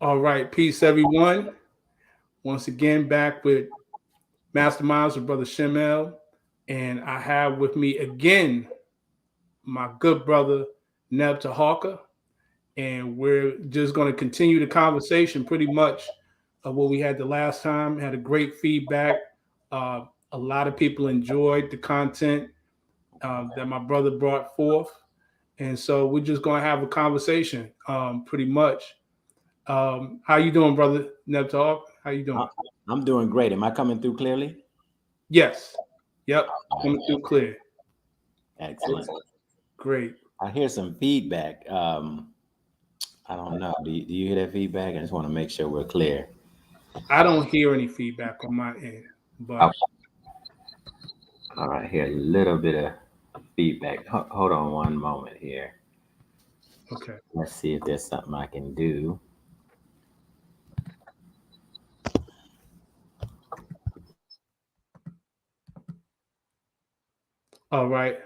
All right, peace, everyone. Once again, back with Masterminds with Brother Shemel, and I have with me again my good brother Neb Teharka, and we're just going to continue the conversation pretty much of what we had the last time. Had a great feedback. A lot of people enjoyed the content that my brother brought forth, and so we're just going to have a conversation, pretty much. How you doing, brother Neb Teharka? How you doing? I- I'm doing great. Am I coming through clearly? Yes. Yep. All right, Coming through clear. excellent. Great. I hear some feedback. I don't know. Do you hear that feedback? I just want to make sure we're clear. I don't hear any feedback on my end, but Okay. All right, here a little bit of feedback. Hold on one moment here. okay. Let's see if there's something I can do. All right.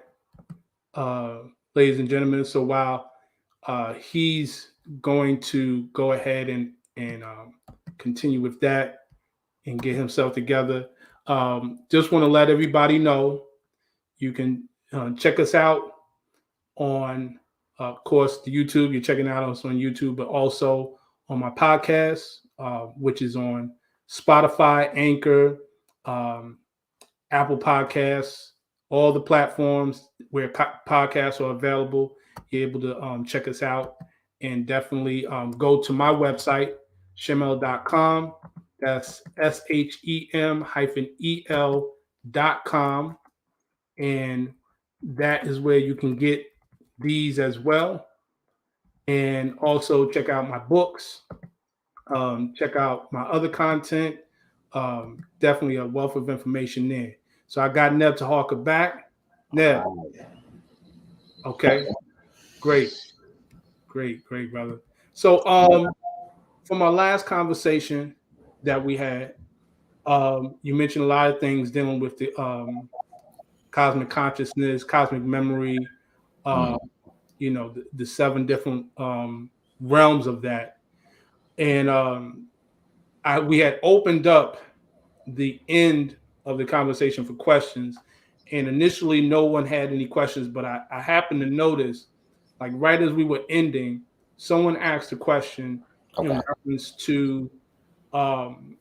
Uh, Ladies and gentlemen, so while he's going to go ahead and continue with that and get himself together, just want to let everybody know you can check us out on, of course, the YouTube. You're checking out us on YouTube, but also on my podcast, which is on Spotify, Anchor, um, Apple Podcasts, all the platforms where podcasts are available. You're able to check us out and definitely go to my website, shemel.com. That's SHEM-EL.com. And that is where you can get these as well. And also check out my books, check out my other content. Definitely a wealth of information there. So I got Neb Teharka back. Neb, All right. okay, great, great, brother. So from our last conversation that we had, you mentioned a lot of things dealing with the cosmic consciousness, cosmic memory, uh, Mm, the seven different realms of that. And we had opened up the end of the conversation for questions. And initially, no one had any questions, but I happened to notice, like right as we were ending, someone asked a question in okay. reference to um,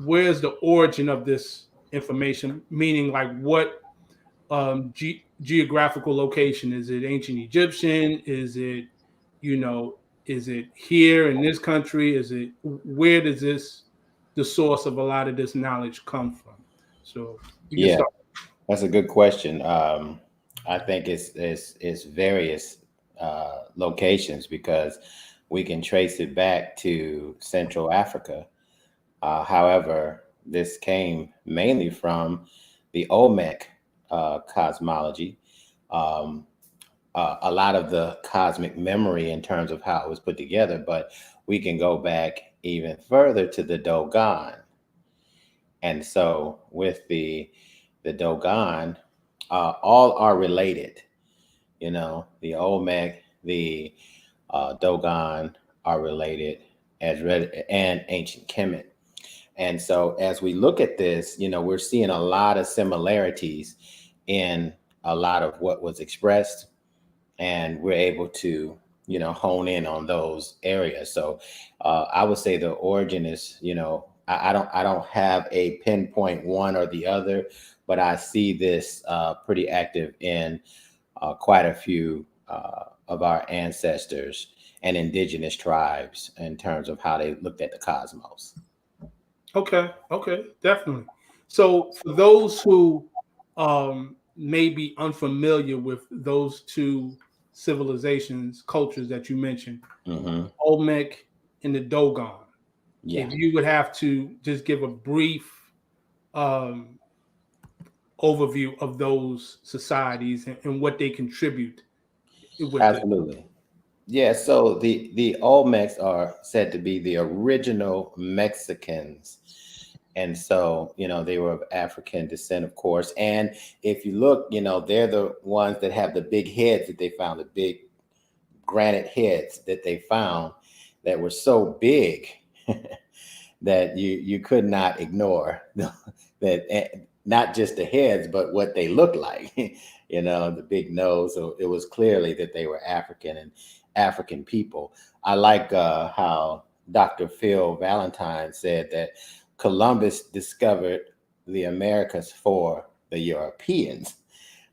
where's the origin of this information, meaning like what geographical location is it? Ancient Egyptian? Is it, you know, is it here in this country? Is it where does this the source of a lot of this knowledge come from? So you can Yeah, start. that's a good question. I think it's various locations because we can trace it back to Central Africa. However, this came mainly from the Olmec cosmology. Um, a lot of the cosmic memory in terms of how it was put together, but we can go back even further to the Dogon. And so with the Dogon, all are related. You know, the Olmec, the Dogon are related as red and ancient Kemet. And so as we look at this, we're seeing a lot of similarities in a lot of what was expressed, and we're able to, hone in on those areas. So I would say the origin is, I don't have a pinpoint one or the other, but I see this pretty active in quite a few of our ancestors and indigenous tribes in terms of how they looked at the cosmos. Okay, definitely. So for those who may be unfamiliar with those two civilizations, cultures that you mentioned, Hmm. Olmec and the Dogon, Yeah. if you would have to just give a brief um, overview of those societies and what they contribute with it. Absolutely. Yeah, so the Olmecs are said to be the original Mexicans. And so, they were of African descent, of course. And if you look, they're the ones that have the big heads that they found, the big granite heads that they found that were so big. that you could not ignore that not just the heads, but what they look like, the big nose. So it was clearly that they were African and African people. I like how Dr. Phil Valentine said that Columbus discovered the Americas for the Europeans,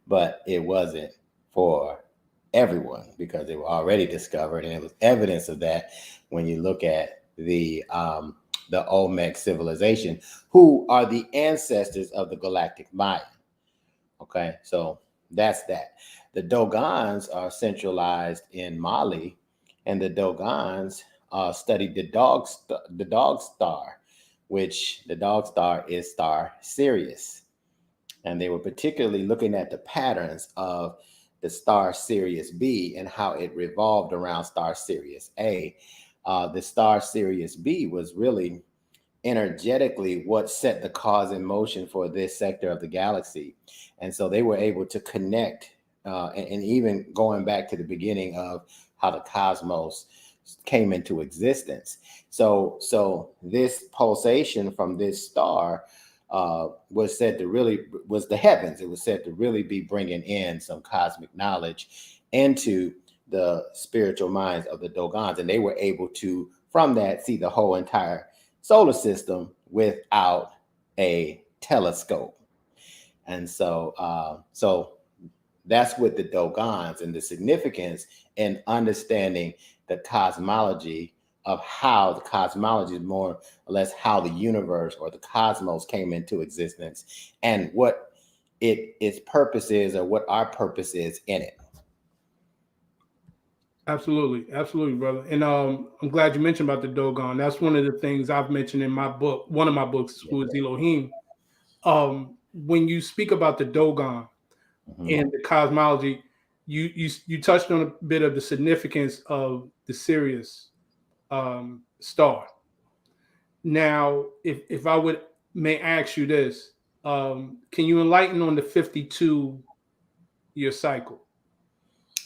but it wasn't for everyone because they were already discovered, and it was evidence of that when you look at the Olmec civilization, who are the ancestors of the Galactic Maya. Okay, so that's that. The Dogons are centralized in Mali, and the Dogons studied the dog star, which the dog star is star Sirius. And they were particularly looking at the patterns of the star Sirius B and how it revolved around star Sirius A. The star Sirius B was really energetically what set the cause in motion for this sector of the galaxy. And so they were able to connect, and even going back to the beginning of how the cosmos came into existence. So this pulsation from this star was said to really was the heavens. It was said to really be bringing in some cosmic knowledge into the spiritual minds of the Dogons, and they were able to, from that, see the whole entire solar system without a telescope. And so that's with the Dogons, and the significance in understanding the cosmology of how the cosmology is more or less how the universe or the cosmos came into existence and what its purpose is, or what our purpose is in it. Absolutely, brother. And I'm glad you mentioned about the Dogon. That's one of the things I've mentioned in my book. One of my books, Who is Elohim. When you speak about the Dogon and the cosmology, you touched on a bit of the significance of the Sirius star. Now, if I may ask you this, can you enlighten on the 52-year cycle?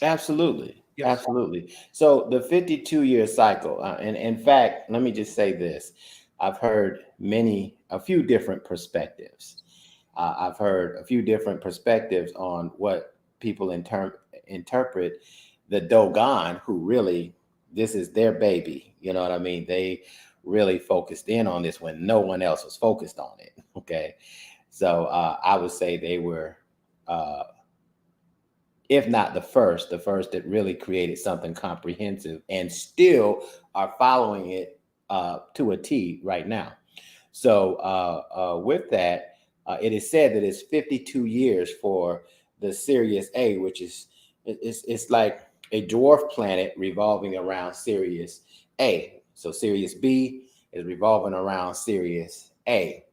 Absolutely. Yes. Absolutely. So the 52-year cycle, and in fact, let me just say this. I've heard a few different perspectives. I've heard a few different perspectives on what people interpret the Dogon, who really, this is their baby. You know what I mean? They really focused in on this when no one else was focused on it. Okay. So I would say they were, if not the first that really created something comprehensive, and still are following it to a T right now. So with that, it is said that it's 52 years for the Sirius A, which is it's like a dwarf planet revolving around Sirius A. So Sirius B is revolving around Sirius A,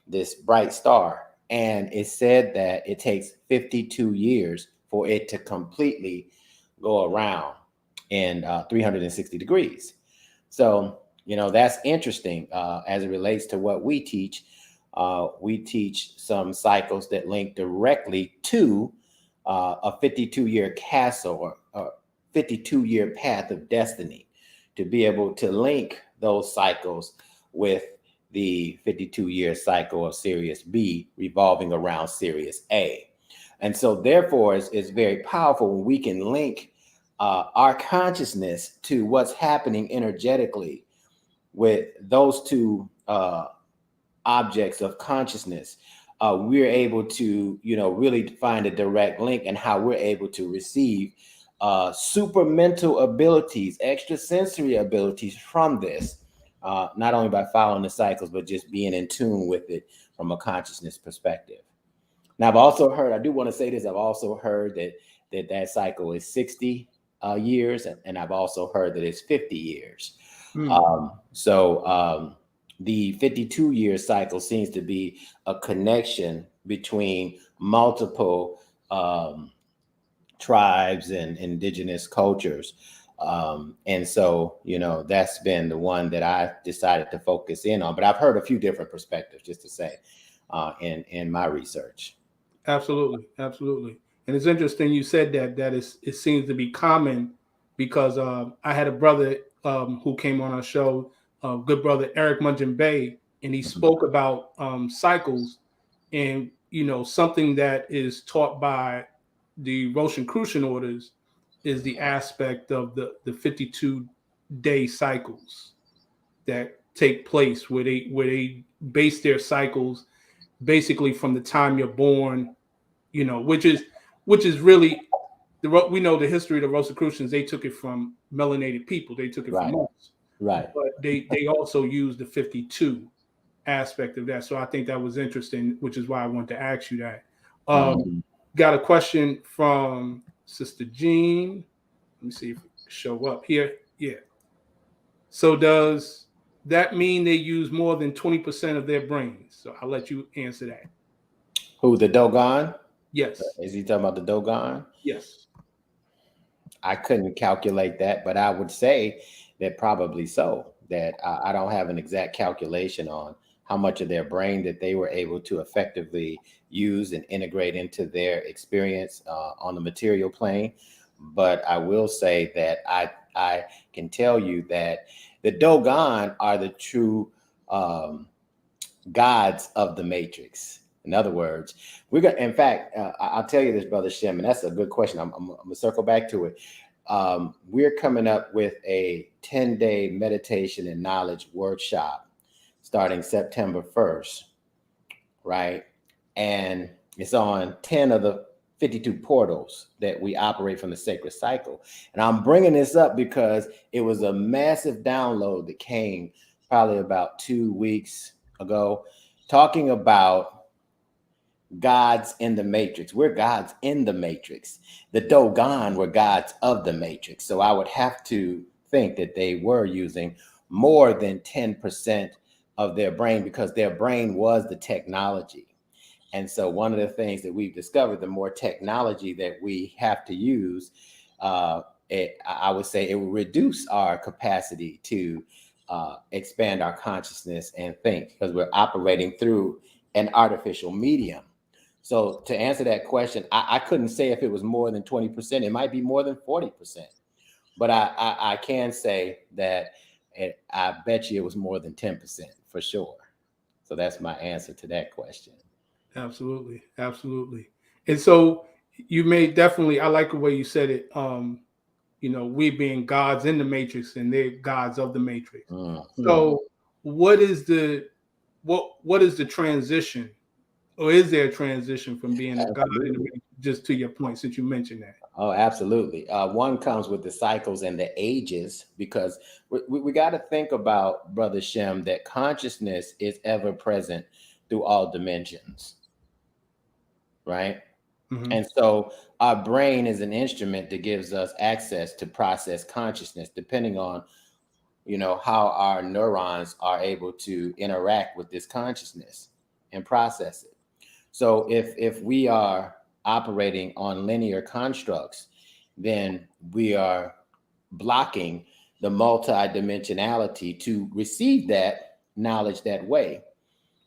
this bright star. And it's said that it takes 52 years for it to completely go around in 360 degrees. So, that's interesting as it relates to what we teach. We teach some cycles that link directly to a 52-year castle or 52-year path of destiny, to be able to link those cycles with the 52-year cycle of Sirius B revolving around Sirius A. And so therefore it's very powerful when we can link our consciousness to what's happening energetically with those two objects of consciousness. We're able to, really find a direct link, and how we're able to receive super mental abilities, extrasensory abilities from this, not only by following the cycles, but just being in tune with it from a consciousness perspective. Now, I've also heard, I do want to say this, I've also heard that cycle is 60 years, and I've also heard that it's 50 years. So the 52-year cycle seems to be a connection between multiple tribes and indigenous cultures. And so, that's been the one that I decided to focus in on. But I've heard a few different perspectives, just to say, in my research. Absolutely. And it's interesting you said that it seems to be common, because I had a brother who came on our show, good brother Eric Munjin, and he spoke about cycles, and something that is taught by the Rosicrucian orders is the aspect of the 52-day cycles that take place, where they base their cycles basically from the time you're born, which is really we know the history of the Rosicrucians. They took it from melanated people. They took it from us. Right. But they also used the 52 aspect of that. So I think that was interesting, which is why I wanted to ask you that. Got a question from Sister Jean. Let me see if it can show up here. Yeah. So does that mean they use more than 20% of their brains? So I'll let you answer that. Who, the Dogon? Yes. Is he talking about the Dogon? Yes. I couldn't calculate that, but I would say that probably so. That I don't have an exact calculation on how much of their brain that they were able to effectively use and integrate into their experience on the material plane. But I will say that I can tell you that the Dogon are the true gods of the Matrix. In other words, we're going to, in fact, I'll tell you this, Brother Shem, and that's a good question. I'm going to circle back to it. We're coming up with a 10-day meditation and knowledge workshop starting September 1st, right? And it's on 10 of the 52 portals that we operate from the sacred cycle. And I'm bringing this up because it was a massive download that came probably about 2 weeks ago, talking about gods in the matrix. We're gods in the matrix. The Dogon were gods of the matrix. So I would have to think that they were using more than 10% of their brain, because their brain was the technology. And so one of the things that we've discovered, the more technology that we have to use, I would say it will reduce our capacity to expand our consciousness and think, because we're operating through an artificial medium. So to answer that question, I couldn't say if it was more than 20%. It might be more than 40%. But I can say that I bet you it was more than 10% for sure. So that's my answer to that question. Absolutely. Absolutely. And so you made definitely, I like the way you said it. We being gods in the matrix and they're gods of the matrix. So what is the transition? Or is there a transition from being a god in the matrix, just to your point, since you mentioned that? Oh, absolutely. One comes with the cycles and the ages, because we got to think about, Brother Shem, that consciousness is ever present through all dimensions, right? Mm-hmm. And so our brain is an instrument that gives us access to process consciousness, depending on, how our neurons are able to interact with this consciousness and process it. So if we are operating on linear constructs, then we are blocking the multidimensionality to receive that knowledge that way.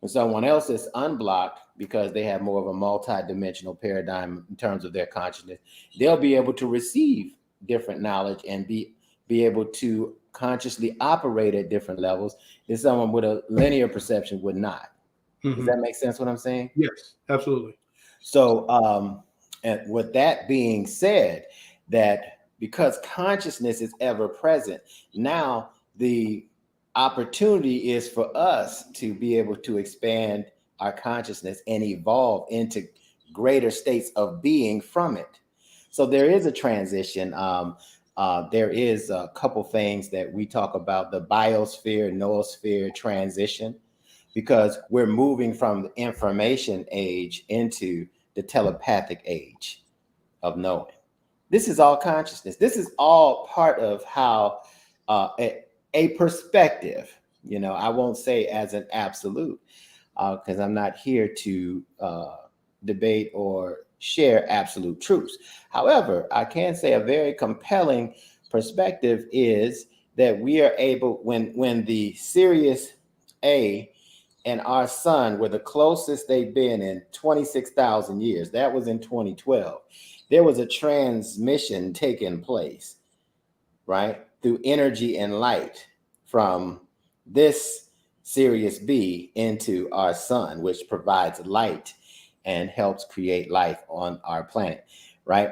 And someone else is unblocked because they have more of a multidimensional paradigm in terms of their consciousness. They'll be able to receive different knowledge and be able to consciously operate at different levels than someone with a linear perception would not. Does that make sense what I'm saying? Yes, absolutely. So and with that being said, that because consciousness is ever present, now the opportunity is for us to be able to expand our consciousness and evolve into greater states of being from it. So there is a transition. There is a couple things that we talk about, the biosphere, noosphere transition, because we're moving from the information age into the telepathic age of knowing. This is all consciousness. This is all part of how a perspective, I won't say as an absolute, because I'm not here to debate or share absolute truths. However, I can say a very compelling perspective is that we are able, when the Sirius A and our sun were the closest they've been in 26,000 years. That was in 2012. There was a transmission taking place, right, through energy and light from this Sirius B into our sun, which provides light and helps create life on our planet, right?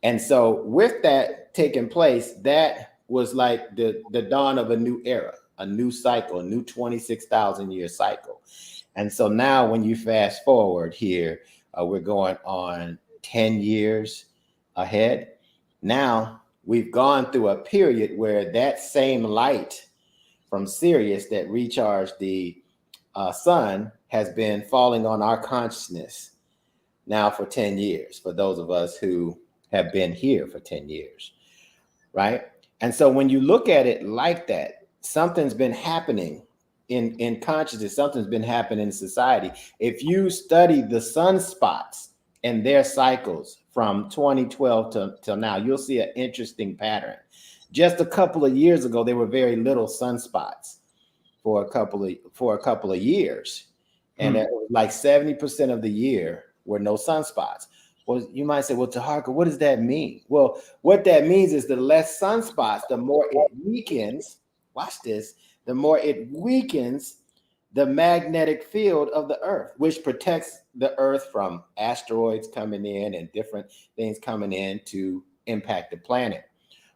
And so with that taking place, that was like the dawn of a new era, a new cycle, a new 26,000 year cycle. And so now when you fast forward here, we're going on 10 years ahead. Now we've gone through a period where that same light from Sirius that recharged the sun has been falling on our consciousness now for 10 years, for those of us who have been here for 10 years, right? And so when you look at it like that, something's been happening in consciousness, something's been happening in society. If you study the sunspots and their cycles from 2012 till now, you'll see an interesting pattern. Just a couple of years ago, there were very little sunspots for a couple of years, and like 70% of the year were no sunspots. Well, you might say, well, Teharka, what does that mean? Well, what that means is the less sunspots, the more it weakens. Watch this. The more it weakens the magnetic field of the Earth, which protects the Earth from asteroids coming in and different things coming in to impact the planet,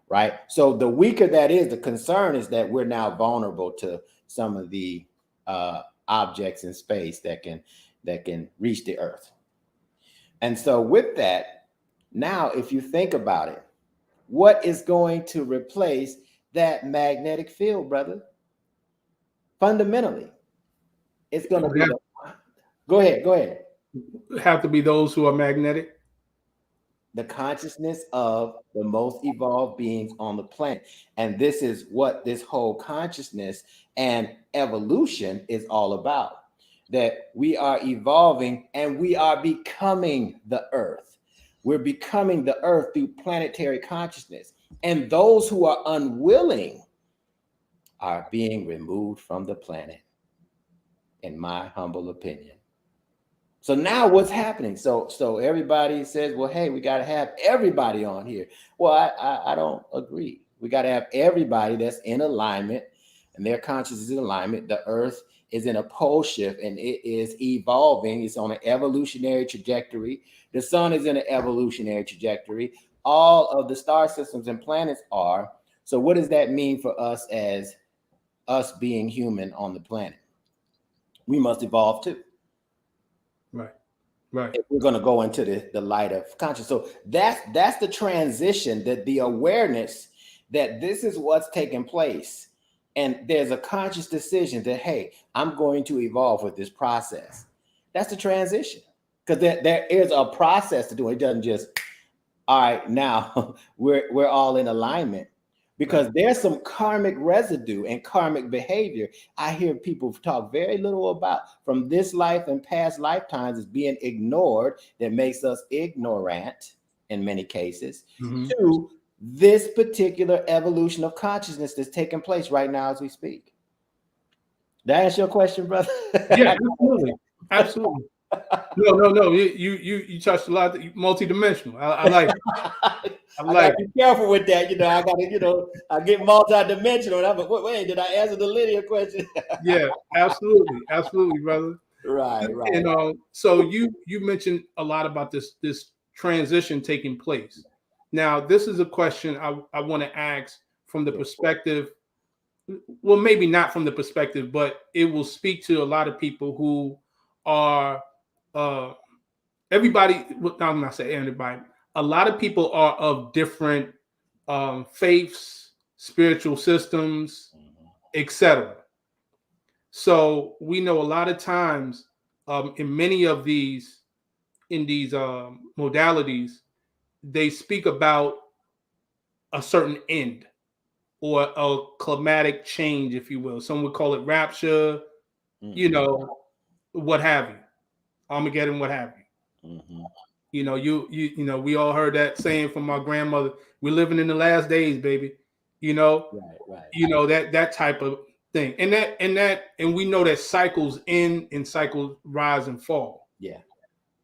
right? So the weaker that is, the concern is that we're now vulnerable to some of the objects in space that can reach the Earth. And so with that, now if you think about it, what is going to replace that magnetic field, brother? Fundamentally, it's going to be go ahead. Have to be those who are magnetic. The consciousness of the most evolved beings on the planet. And this is what this whole consciousness and evolution is all about. That we are evolving and we are becoming the Earth. We're becoming the Earth through planetary consciousness. And those who are unwilling are being removed from the planet, in my humble opinion. So now what's happening? So everybody says, well, hey, we got to have everybody on here. Well, I don't agree. We got to have everybody that's in alignment and their consciousness is in alignment. The Earth is in a pole shift and it is evolving. It's on an evolutionary trajectory. The sun is in an evolutionary trajectory. All of the star systems and planets are. So what does that mean for us as us being human on the planet? We must evolve too. Right. If we're going to go into the light of consciousness. So that's the transition, that the awareness that this is what's taking place. And there's a conscious decision that, hey, I'm going to evolve with this process. That's the transition. Because there is a process to do it. It doesn't just, all right, now we're all in alignment. Because there's some karmic residue and karmic behavior I hear people talk very little about from this life and past lifetimes is being ignored, that makes us ignorant in many cases, to this particular evolution of consciousness that's taking place right now as we speak. Did I answer your question, brother? Yeah, absolutely. No. You touched a lot. Multidimensional. I like it. I gotta be careful with that. I gotta, I get multidimensional. And I'm like, wait, did I answer the linear question? Yeah, absolutely, brother. Right. And so you mentioned a lot about this transition taking place. Now, this is a question I want to ask from the perspective. Well, maybe not from the perspective, but it will speak to a lot of people who are everybody. I'm not saying everybody. A lot of people are of different faiths, spiritual systems, etc. So we know a lot of times in many of these modalities, they speak about a certain end or a climatic change, if you will. Some would call it rapture, what have you, Armageddon, what have you. We all heard that saying from my grandmother. We're living in the last days, baby. Right. That type of thing, and we know that cycles end and cycles rise and fall. Yeah.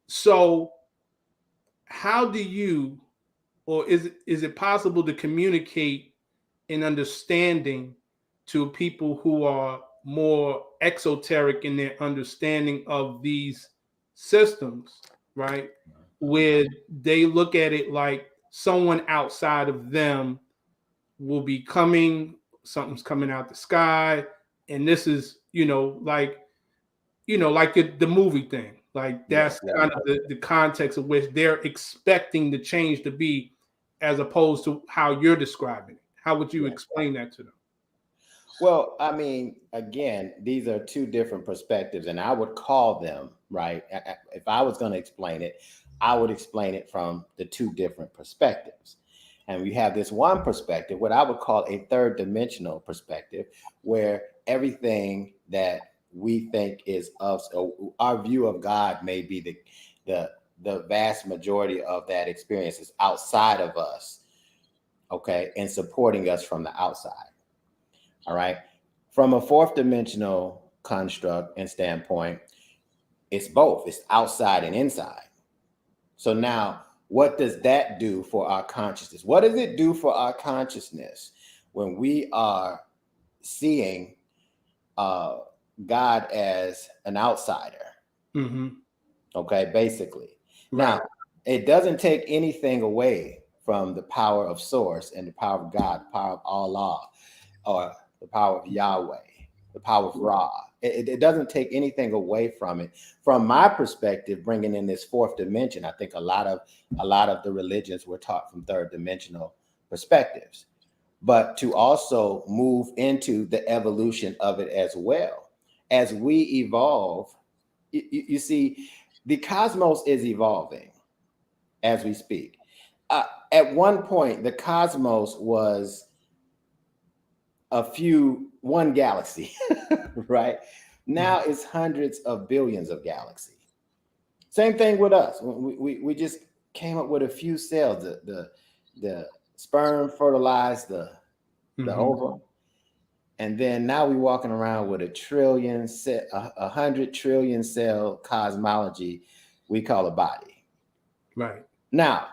So, how do you, or is it possible to communicate an understanding to people who are more exoteric in their understanding of these systems, right? Where they look at it like someone outside of them will be coming, something's coming out the sky, and this is, like the movie thing. Like Yeah, that's yeah. kind of the context of which they're expecting the change to be, as opposed to how you're describing it. How would you Yeah. explain that to them? Well, I mean, again, these are two different perspectives, and I would call them, right? If I was going to explain it, I would explain it from the two different perspectives. And we have this one perspective, what I would call a third dimensional perspective, where everything that we think is of, so our view of God may be the the vast majority of that experience is outside of us, okay, and supporting us from the outside. All right. From a fourth dimensional construct and standpoint, it's both, it's outside and inside. So now, what does that do for our consciousness? What does it do for our consciousness when we are seeing God as an outsider? Mm-hmm. Okay, basically. Right. Now, it doesn't take anything away from the power of source and the power of God, the power of Allah, or the power of Yahweh, the power of Ra. It doesn't take anything away from it. From my perspective, bringing in this fourth dimension, I think a lot of the religions were taught from third dimensional perspectives, but to also move into the evolution of it as well. As we evolve, you see, the cosmos is evolving as we speak. At one point, the cosmos was one galaxy, right? Now it's hundreds of billions of galaxies. Same thing with us. We just came up with a few cells. The sperm fertilized the ovum, and then now we're walking around with a 100 trillion cell cosmology we call a body. Right. Now,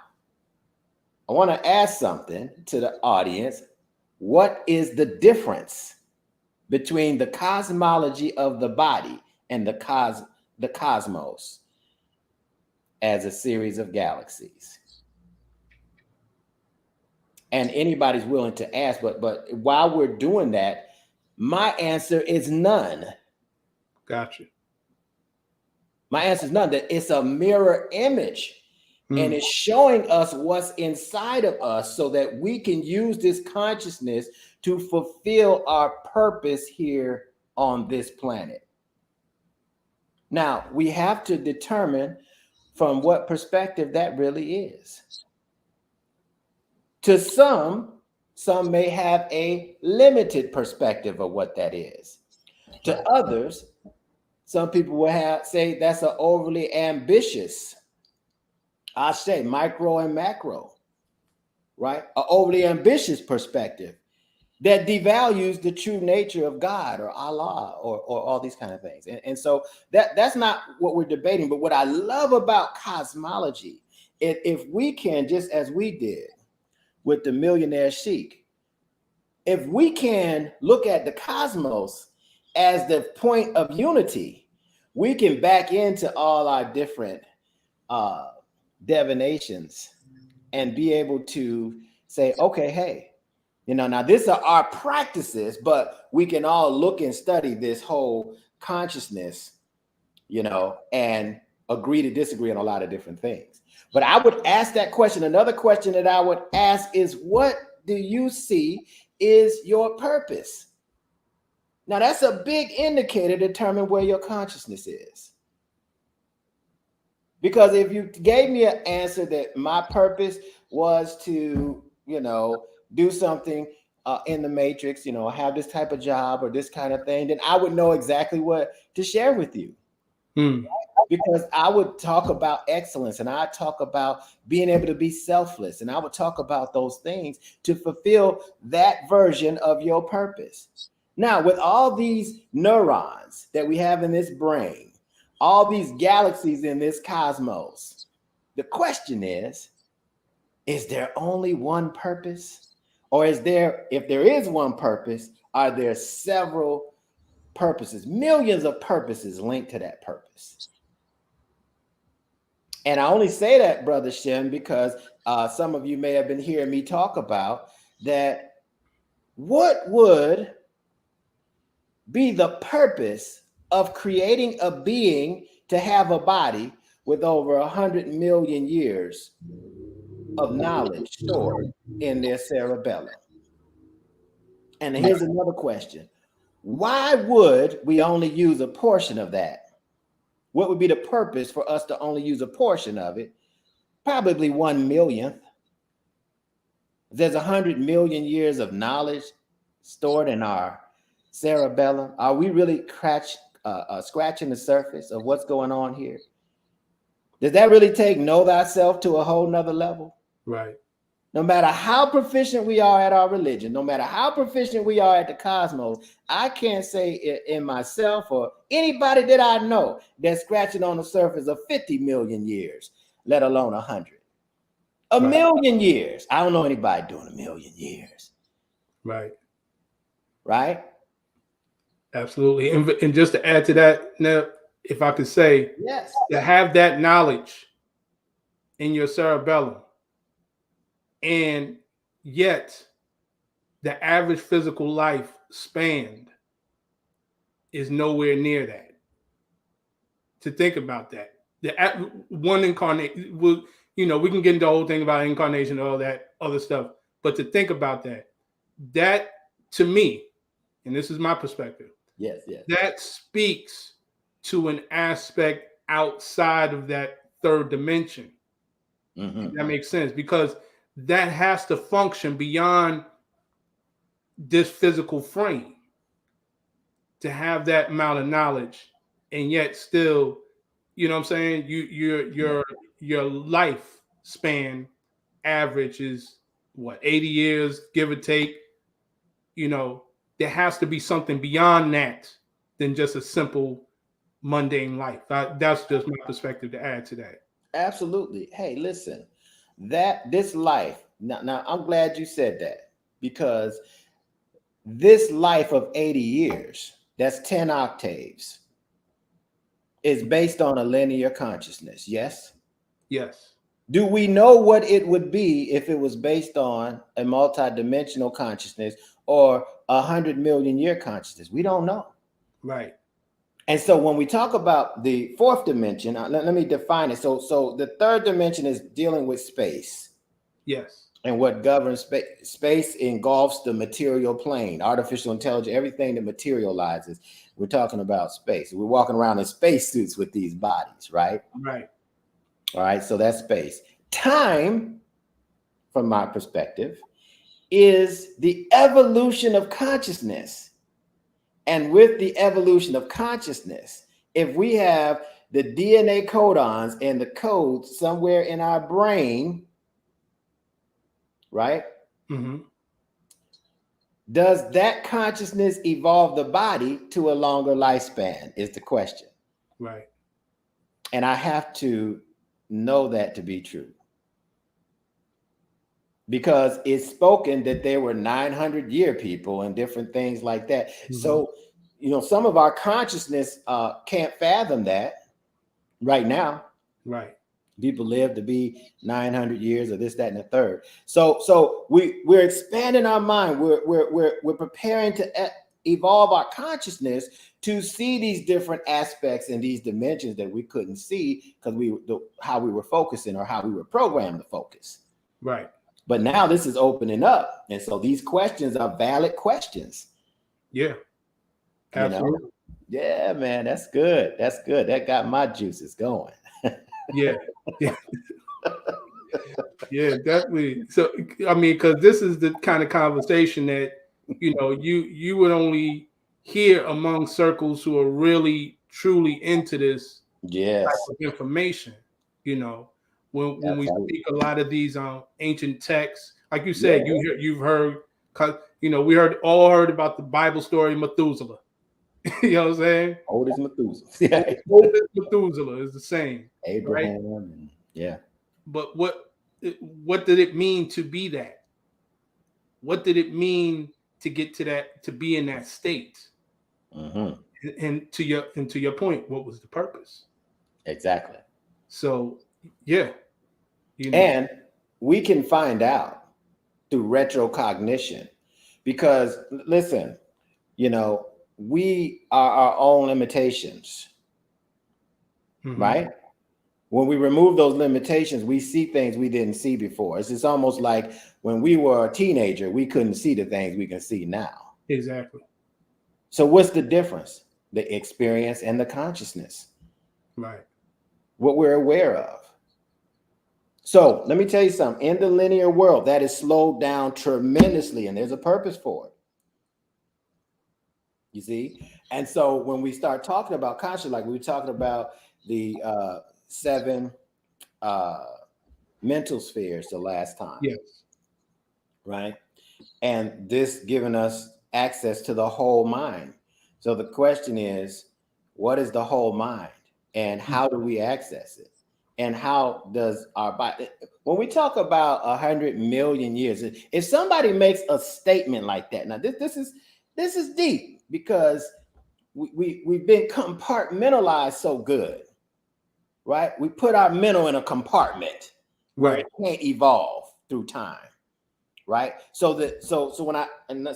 I want to ask something to the audience. What is the difference between the cosmology of the body and the cosmos as a series of galaxies? And anybody's willing to ask, but while we're doing that, my answer is none. Gotcha. My answer is none. That it's a mirror image. And it's showing us what's inside of us so that we can use this consciousness to fulfill our purpose here on this planet. Now, we have to determine from what perspective that really is. To some may have a limited perspective of what that is. To others, some people will say that's an overly ambitious, I say micro and macro, right? An overly ambitious perspective that devalues the true nature of God or Allah or all these kind of things. And so that's not what we're debating. But what I love about cosmology, if we can, just as we did with the millionaire sheik, if we can look at the cosmos as the point of unity, we can back into all our different divinations and be able to say, okay, hey, now these are our practices, but we can all look and study this whole consciousness, and agree to disagree on a lot of different things. But I would ask that question. Another question that I would ask is, what do you see is your purpose? Now, that's a big indicator to determine where your consciousness is. Because if you gave me an answer that my purpose was to, do something in the matrix, have this type of job or this kind of thing, then I would know exactly what to share with you. Because I would talk about excellence, and I talk about being able to be selfless, and I would talk about those things to fulfill that version of your purpose. Now, with all these neurons that we have in this brain, all these galaxies in this cosmos, the question is there only one purpose? Or if there is one purpose, are there several purposes, millions of purposes linked to that purpose. And I only say that, Brother Shem, because some of you may have been hearing me talk about that. What would be the purpose of creating a being to have a body with over 100 million years of knowledge stored in their cerebellum? And here's another question. Why would we only use a portion of that? What would be the purpose for us to only use a portion of it? Probably 1/1,000,000th. There's 100 million years of knowledge stored in our cerebellum. Are we really scratching the surface of what's going on here? Does that really take know thyself to a whole nother level? Right. No matter how proficient we are at our religion, no matter how proficient we are at the cosmos, I can't say in myself or anybody that I know that's scratching on the surface of 50 million years, let alone 100. A million years. I don't know anybody doing 1,000,000 years. Right. Right? Absolutely. And just to add to that, now, if I could say, yes, to have that knowledge in your cerebellum, and yet the average physical life span is nowhere near that. To think about that, the one incarnation, we can get into the whole thing about incarnation and all that other stuff, but to think about that to me, and this is my perspective, yes, that speaks to an aspect outside of that third dimension. Mm-hmm. That makes sense, because that has to function beyond this physical frame to have that amount of knowledge, and yet still, you know what I'm saying, your lifespan average is what, 80 years, give or take. There has to be something beyond that than just a simple mundane life. That's just my perspective to add to that. Absolutely. Hey, listen, this life, now I'm glad you said that, because this life of 80 years, that's 10 octaves, is based on a linear consciousness. Yes? Yes. Do we know what it would be if it was based on a multidimensional consciousness or 100 million year consciousness? We don't know. Right. And so when we talk about the fourth dimension, let me define it. So the third dimension is dealing with space. Yes. And what governs space. Space engulfs the material plane, artificial intelligence, everything that materializes. We're talking about space. We're walking around in spacesuits with these bodies, right? Right. All right, so that's space. Time, from my perspective, is the evolution of consciousness. And with the evolution of consciousness, if we have the DNA codons and the codes somewhere in our brain, right? Mm-hmm. Does that consciousness evolve the body to a longer lifespan is the question. Right. And I have to know that to be true, because it's spoken that there were 900-year people and different things like that. Mm-hmm. So, some of our consciousness can't fathom that right now. Right. People live to be 900 years or this, that, and the third. So we're expanding our mind. We're preparing to evolve our consciousness to see these different aspects and these dimensions that we couldn't see because how we were focusing or how we were programmed to focus. Right. But now this is opening up, and so these questions are valid questions. Yeah. Absolutely. Yeah, man, that's good. That's good. That got my juices going. Yeah. Yeah, definitely. So, I mean, because this is the kind of conversation that, you would only hear among circles who are really, truly into this type of information. When we speak a lot of these ancient texts, like you said, you've heard, we all heard about the Bible story of Methuselah. You know what I'm saying? Old as Methuselah. Old as Methuselah is the same. Abraham, right? Yeah. But what did it mean to be that? What did it mean to get to that, to be in that state? Mm-hmm. And to your point, what was the purpose? Exactly. So yeah, And we can find out through retrocognition because listen, we are our own limitations, right? When we remove those limitations, we see things we didn't see before. It's almost like when we were a teenager, we couldn't see the things we can see now. Exactly. So what's the difference? The experience and the consciousness. Right. What we're aware of. So let me tell you something. In the linear world, that is slowed down tremendously, and there's a purpose for it. You see? And so when we start talking about consciousness, like we were talking about the 7 mental spheres the last time. Yes. Right? And this giving us access to the whole mind. So the question is, what is the whole mind? And how do we access it? And how does our body, when we talk about 100 million years, if somebody makes a statement like that, now this is deep because we've been compartmentalized so good, right? We put our mental in a compartment where it can't evolve through time, right? So when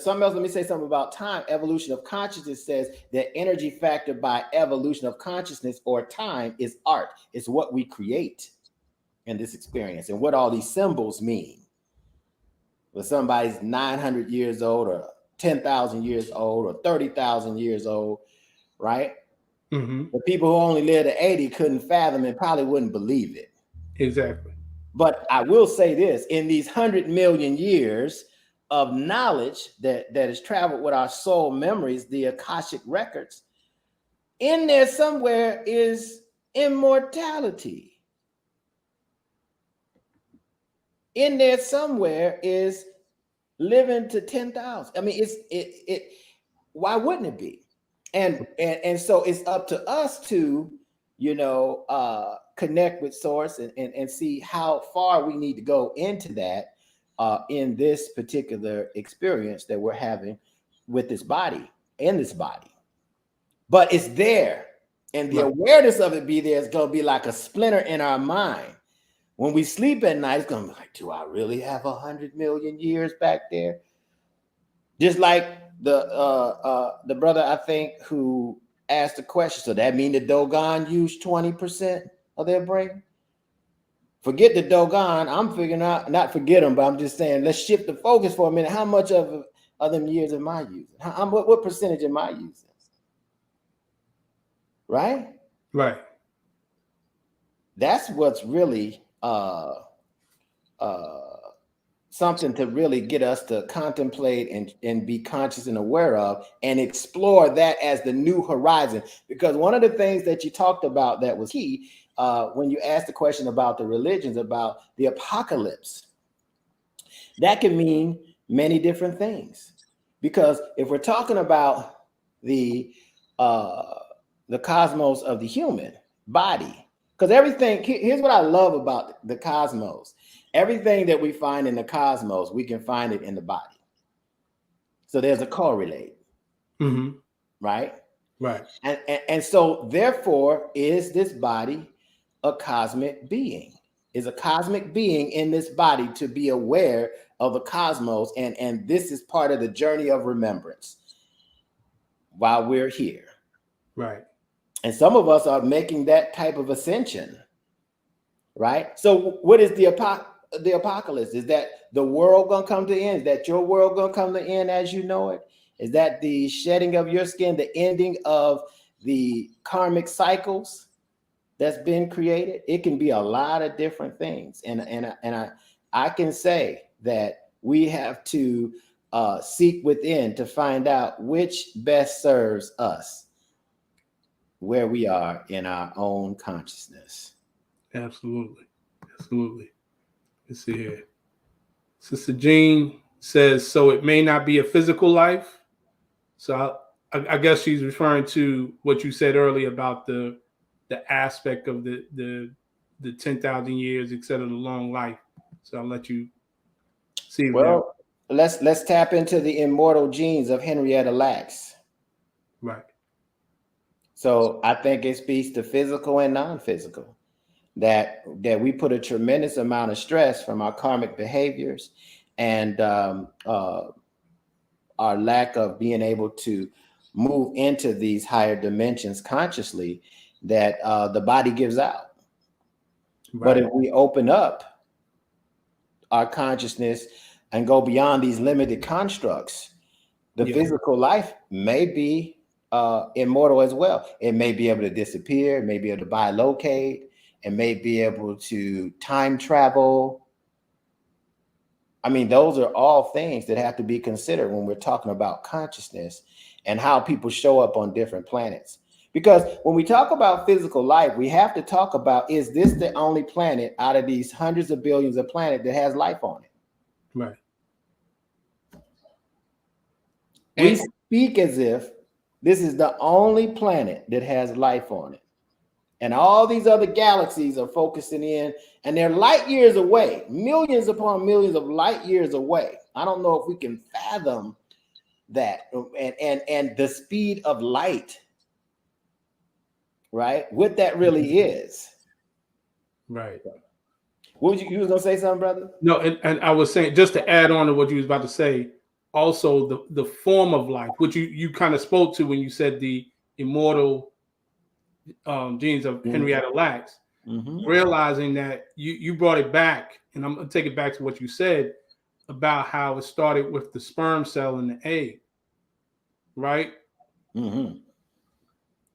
something else, let me say something about time. Evolution of consciousness says that energy factor by evolution of consciousness or time is art. It's what we create in this experience and what all these symbols mean. When somebody's 900 years old or 10,000 years old or 30,000 years old, right? The people who only lived to 80 couldn't fathom and probably wouldn't believe it. Exactly. But I will say this, in these 100 million years of knowledge that has traveled with our soul memories, the Akashic records, in there somewhere is immortality. In there somewhere is living to 10,000. I mean, why wouldn't it be? And so it's up to us to, connect with source and see how far we need to go into that in this particular experience that we're having with this body, in this body. But it's there. And the awareness of it be there is going to be like a splinter in our mind. When we sleep at night, it's going to be like, do I really have 100 million years back there? Just like the brother, I think, who asked the question, so that mean the Dogon used 20% of their brain? Forget the Dogon. I'm figuring out, not forget them, but I'm just saying, let's shift the focus for a minute. How much of them years am I using? What percentage am I using? Right? Right. That's what's really something to really get us to contemplate and be conscious and aware of and explore that as the new horizon. Because one of the things that you talked about that was key when you asked the question about the religions, about the apocalypse, that can mean many different things. Because if we're talking about the cosmos of the human body, because everything, here's what I love about the cosmos. Everything that we find in the cosmos, we can find it in the body. So there's a correlate, right? Right. And so therefore, is this body a cosmic being? Is a cosmic being in this body to be aware of the cosmos? And this is part of the journey of remembrance while we're here. Right. And some of us are making that type of ascension, right? So what is the apocalypse? Is that the world gonna come to end? Is that your world gonna come to end as you know it? Is that the shedding of your skin, the ending of the karmic cycles that's been created? It can be a lot of different things. And I can say that we have to seek within to find out which best serves us where we are in our own consciousness. Absolutely. Absolutely. Let's see here. Sister Jean says, so it may not be a physical life. So I guess she's referring to what you said earlier about the aspect of the 10,000 years, et cetera, the long life. So I'll let you see. Well, let's tap into the immortal genes of Henrietta Lacks. Right. So I think it speaks to physical and non-physical, that we put a tremendous amount of stress from our karmic behaviors and our lack of being able to move into these higher dimensions consciously, that the body gives out. But Right. if we open up our consciousness and go beyond these limited constructs, the Yeah. physical life may be immortal as well. It may be able to disappear, it may be able to bilocate, it may be able to time travel. I mean, those are all things that have to be considered when we're talking about consciousness and how people show up on different planets. Because when we talk about physical life, we have to talk about, is this the only planet out of these hundreds of billions of planets that has life on it? Right. We And speak as if this is the only planet that has life on it. And all these other galaxies are focusing in, and they're light years away, millions upon millions of light years away. I don't know if we can fathom that, and the speed of light, right? What that really is. right. What you was gonna say something, brother? No, and I was saying, just to add on to what you was about to say, also the form of life, which you kind of spoke to when you said the immortal genes of Henrietta Lacks, realizing that you brought it back, and I'm gonna take it back to what you said about how it started with the sperm cell and the egg, right? Mm-hmm.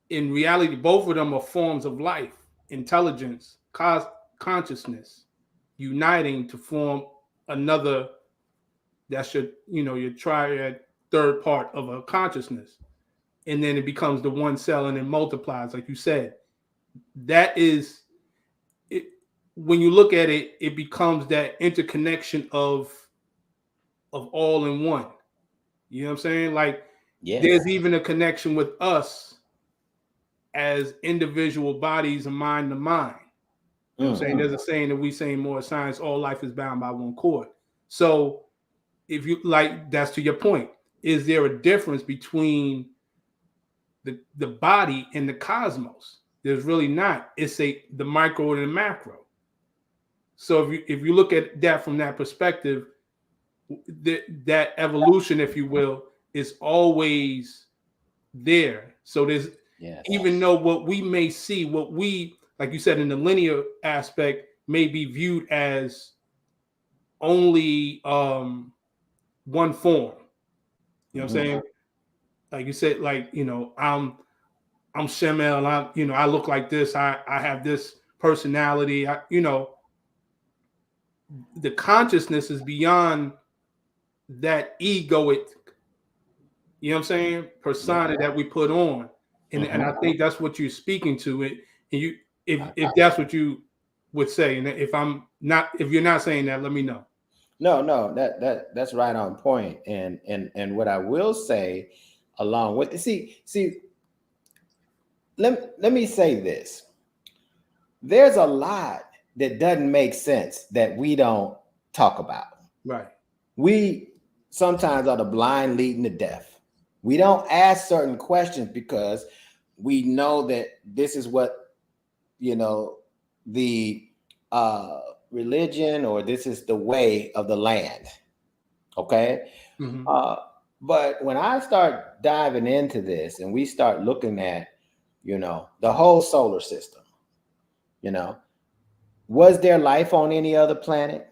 In reality, both of them are forms of life, intelligence, consciousness, uniting to form another. That's your triad third part of a consciousness, and then it becomes the one cell and it multiplies, like you said. That is it. When you look at it, it becomes that interconnection of all in one. You know what I'm saying? Like Yes. there's even a connection with us as individual bodies and mind to mind. You know what I'm saying? There's a saying that we say in Moor science, all life is bound by one cord. So if you like, that's to your point. Is there a difference between the body and the cosmos? There's really not. It's the micro and the macro. So if you look at that from that perspective, that evolution, if you will, is always there. So there's even though what we may see, what we, like you said, in the linear aspect, may be viewed as only one form. You know what I'm saying? Like you said, like, I'm Shemel, I look like this, I have this personality. The consciousness is beyond that egoic, you know what I'm saying, persona that we put on. And I think that's what you're speaking to. And you, if that's what you would say, and if you're not saying that, let me know. No, that's right on point. And what I will say along with, see, let me say this. There's a lot that doesn't make sense that we don't talk about. Right. We sometimes are the blind leading the deaf. We don't ask certain questions because we know that this is what, the religion, or this is the way of the land. Okay. But when I start diving into this and we start looking at, the whole solar system, was there life on any other planet?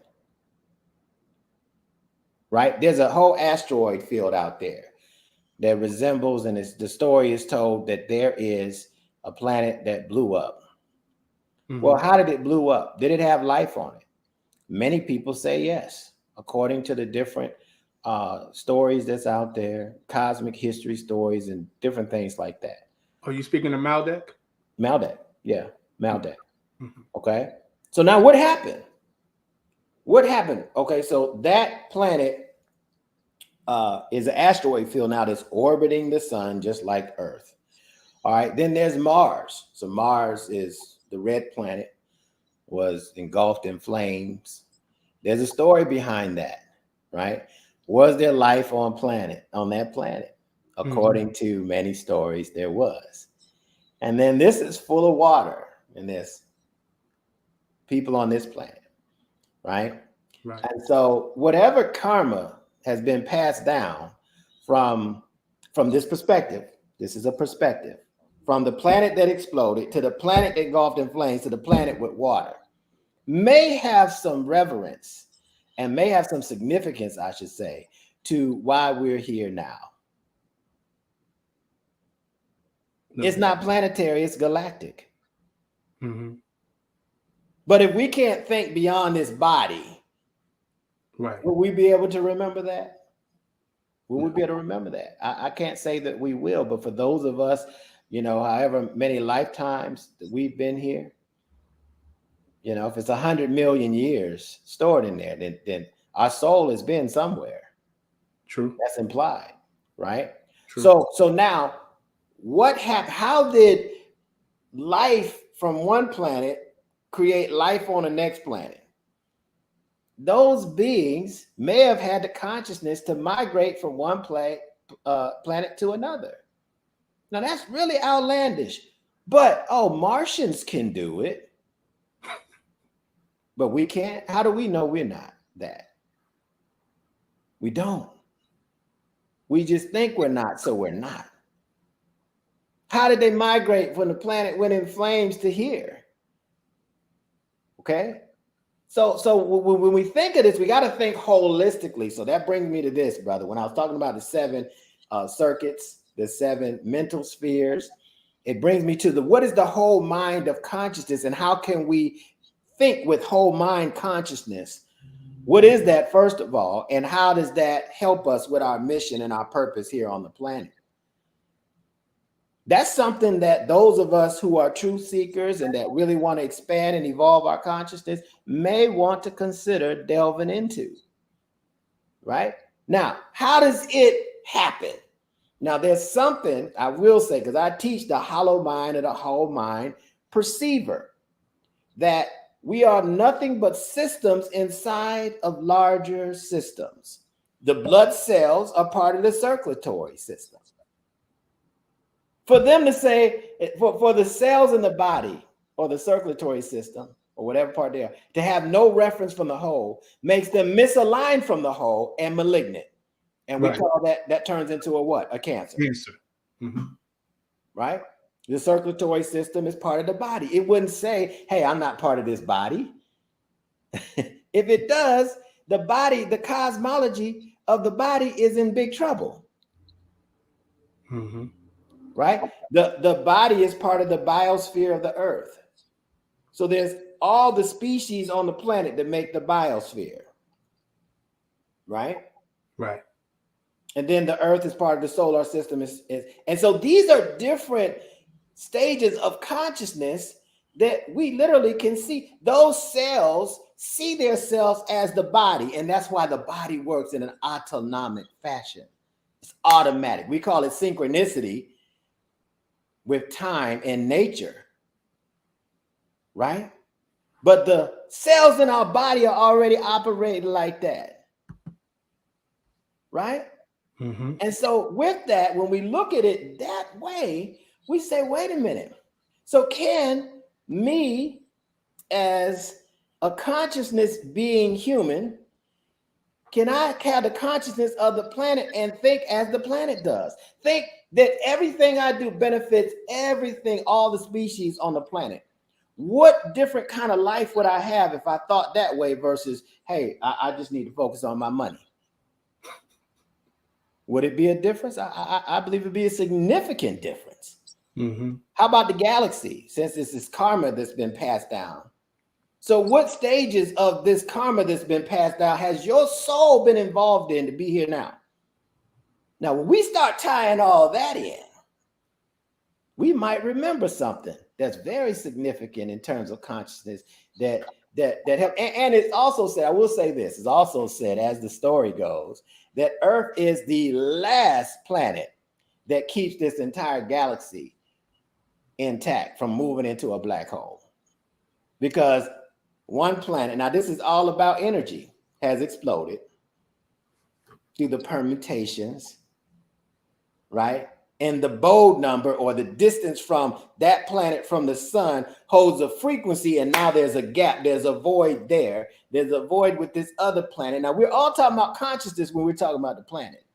Right? There's a whole asteroid field out there that resembles, and the story is told that there is a planet that blew up. Well, how did it blew up? Did it have life on it? Many people say yes, according to the different stories that's out there, cosmic history stories and different things like that. Are you speaking of Maldek? Maldek, yeah, Maldek. Okay, so now what happened? What happened? Okay, so that planet is an asteroid field now that's orbiting the sun just like Earth. All right, then there's Mars. So Mars is the red planet, was engulfed in flames. There's a story behind that, right? Was there life on that planet? According to many stories, there was. And then this is full of water, and there's people on this planet, right? Right. And so whatever karma has been passed down from this perspective, this is a perspective, from the planet that exploded to the planet that engulfed in flames to the planet with water, may have some reverence and may have some significance, I should say, to why we're here now. No. It's not planetary, it's galactic. Mm-hmm. But if we can't think beyond this body, right, will we be able to remember that? Will we be able to remember that? I can't say that we will, but for those of us, you know, however many lifetimes that we've been here, you know, if it's 100 million years stored in there, then our soul has been somewhere. True. That's implied, right? True. So now, what happened? How did life from one planet create life on the next planet? Those beings may have had the consciousness to migrate from one planet to another. Now that's really outlandish, but Martians can do it, but we can't. How do we know we're not that? We don't. We just think we're not, so we're not. How did they migrate from the planet went in flames to here? Okay. So when we think of this, we got to think holistically. So that brings me to this, brother. When I was talking about the 7 circuits, the 7 mental spheres, it brings me to what is the whole mind of consciousness, and how can we think with whole mind consciousness? What is that, first of all, and how does that help us with our mission and our purpose here on the planet? That's something that those of us who are truth seekers and that really want to expand and evolve our consciousness may want to consider delving into, right? Now, how does it happen? Now, there's something I will say, because I teach the hollow mind or the whole mind perceiver, that we are nothing but systems inside of larger systems. The blood cells are part of the circulatory system. For them to say, for the cells in the body or the circulatory system or whatever part they are, to have no reference from the whole makes them misaligned from the whole and malignant. And we call that turns into a what? A cancer. Cancer. Mm-hmm. Right? The circulatory system is part of the body. It wouldn't say, hey, I'm not part of this body. If it does, the body, the cosmology of the body is in big trouble. Mm-hmm. Right? The body is part of the biosphere of the earth. So there's all the species on the planet that make the biosphere. Right? Right. And then the earth is part of the solar system. And so these are different stages of consciousness that we literally can see. Those cells see themselves as the body. And that's why the body works in an autonomic fashion. It's automatic. We call it synchronicity with time and nature, right? But the cells in our body are already operating like that, right? Mm-hmm. And so with that, when we look at it that way, we say, wait a minute. So can me as a consciousness being human, can I have the consciousness of the planet and think as the planet does? Think that everything I do benefits everything, all the species on the planet. What different kind of life would I have if I thought that way versus, hey, I just need to focus on my money? Would it be a difference? I believe it'd be a significant difference. Mm-hmm. How about the galaxy? Since this is karma that's been passed down. So what stages of this karma that's been passed down has your soul been involved in to be here now? Now, when we start tying all that in, we might remember something that's very significant in terms of consciousness that help. And it's also said, I will say this, it's also said, as the story goes, that Earth is the last planet that keeps this entire galaxy intact from moving into a black hole. Because one planet, now this is all about energy, has exploded through the permutations, right? and the Bode number, or the distance from that planet from the sun, holds a frequency, and now there's a gap, there's a void there. There's a void with this other planet. Now, we're all talking about consciousness when we're talking about the planet.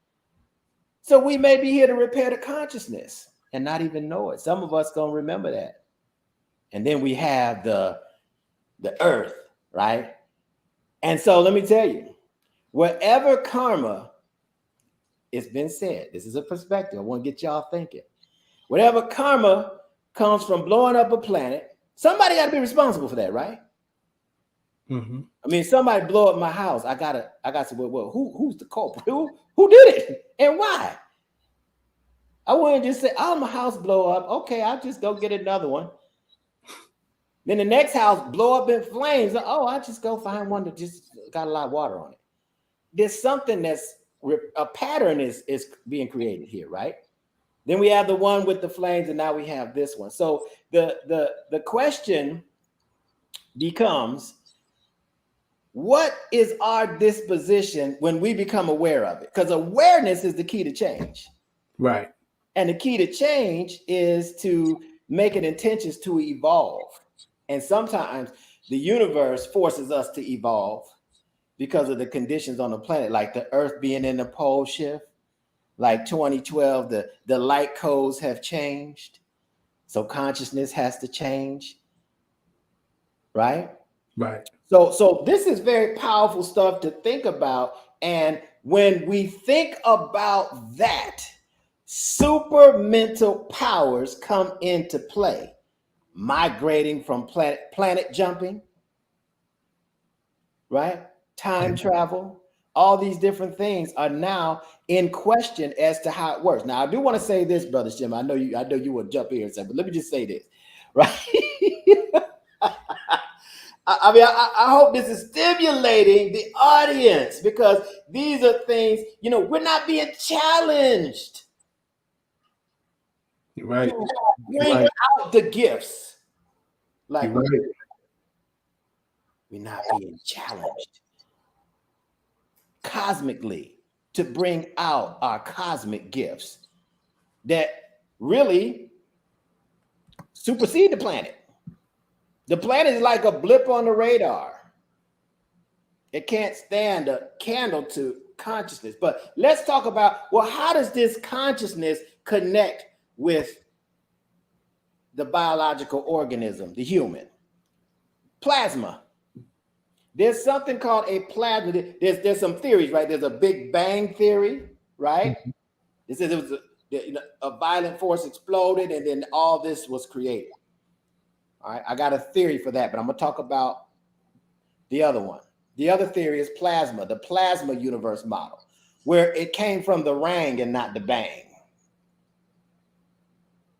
So we may be here to repair the consciousness and not even know it. Some of us gonna remember that. And then we have the earth, right? And so let me tell you, wherever karma, it's been said, this is a perspective, I want to get y'all thinking. Whatever karma comes from blowing up a planet, somebody got to be responsible for that, right? Mm-hmm. I mean, somebody blow up my house, I got to say, well, who's the culprit? Who did it and why? I wouldn't just say, oh, my house blow up. Okay, I'll just go get another one. Then the next house blow up in flames. Oh, I just go find one that just got a lot of water on it. There's something that's a pattern is being created here, right? Then we have the one with the flames, and now we have this one. So the question becomes, what is our disposition when we become aware of it? Because awareness is the key to change. Right. And the key to change is to make an intention to evolve. And sometimes the universe forces us to evolve because of the conditions on the planet, like the earth being in the pole shift, like 2012, the light codes have changed. So consciousness has to change, right? Right. So this is very powerful stuff to think about. And when we think about that, super mental powers come into play. Migrating from planet jumping, right? Time travel, all these different things are now in question as to how it works. Now, I do want to say this, Brother Jim. I know you would jump here and say, but let me just say this, right? I hope this is stimulating the audience, because these are things, we're not being challenged. Right. Bring out the gifts. Like, right. We're not being challenged cosmically to bring out our cosmic gifts that really supersede the planet. The planet is like a blip on the radar. It can't stand a candle to consciousness. But let's talk about, well, how does this consciousness connect with the biological organism, the human? Plasma. There's something called a plasma. There's some theories, right? There's a Big Bang theory, right? Mm-hmm. It says it was a violent force exploded, and then all this was created. All right, I got a theory for that, but I'm gonna talk about the other one. The other theory is plasma, the plasma universe model, where it came from the rang and not the bang,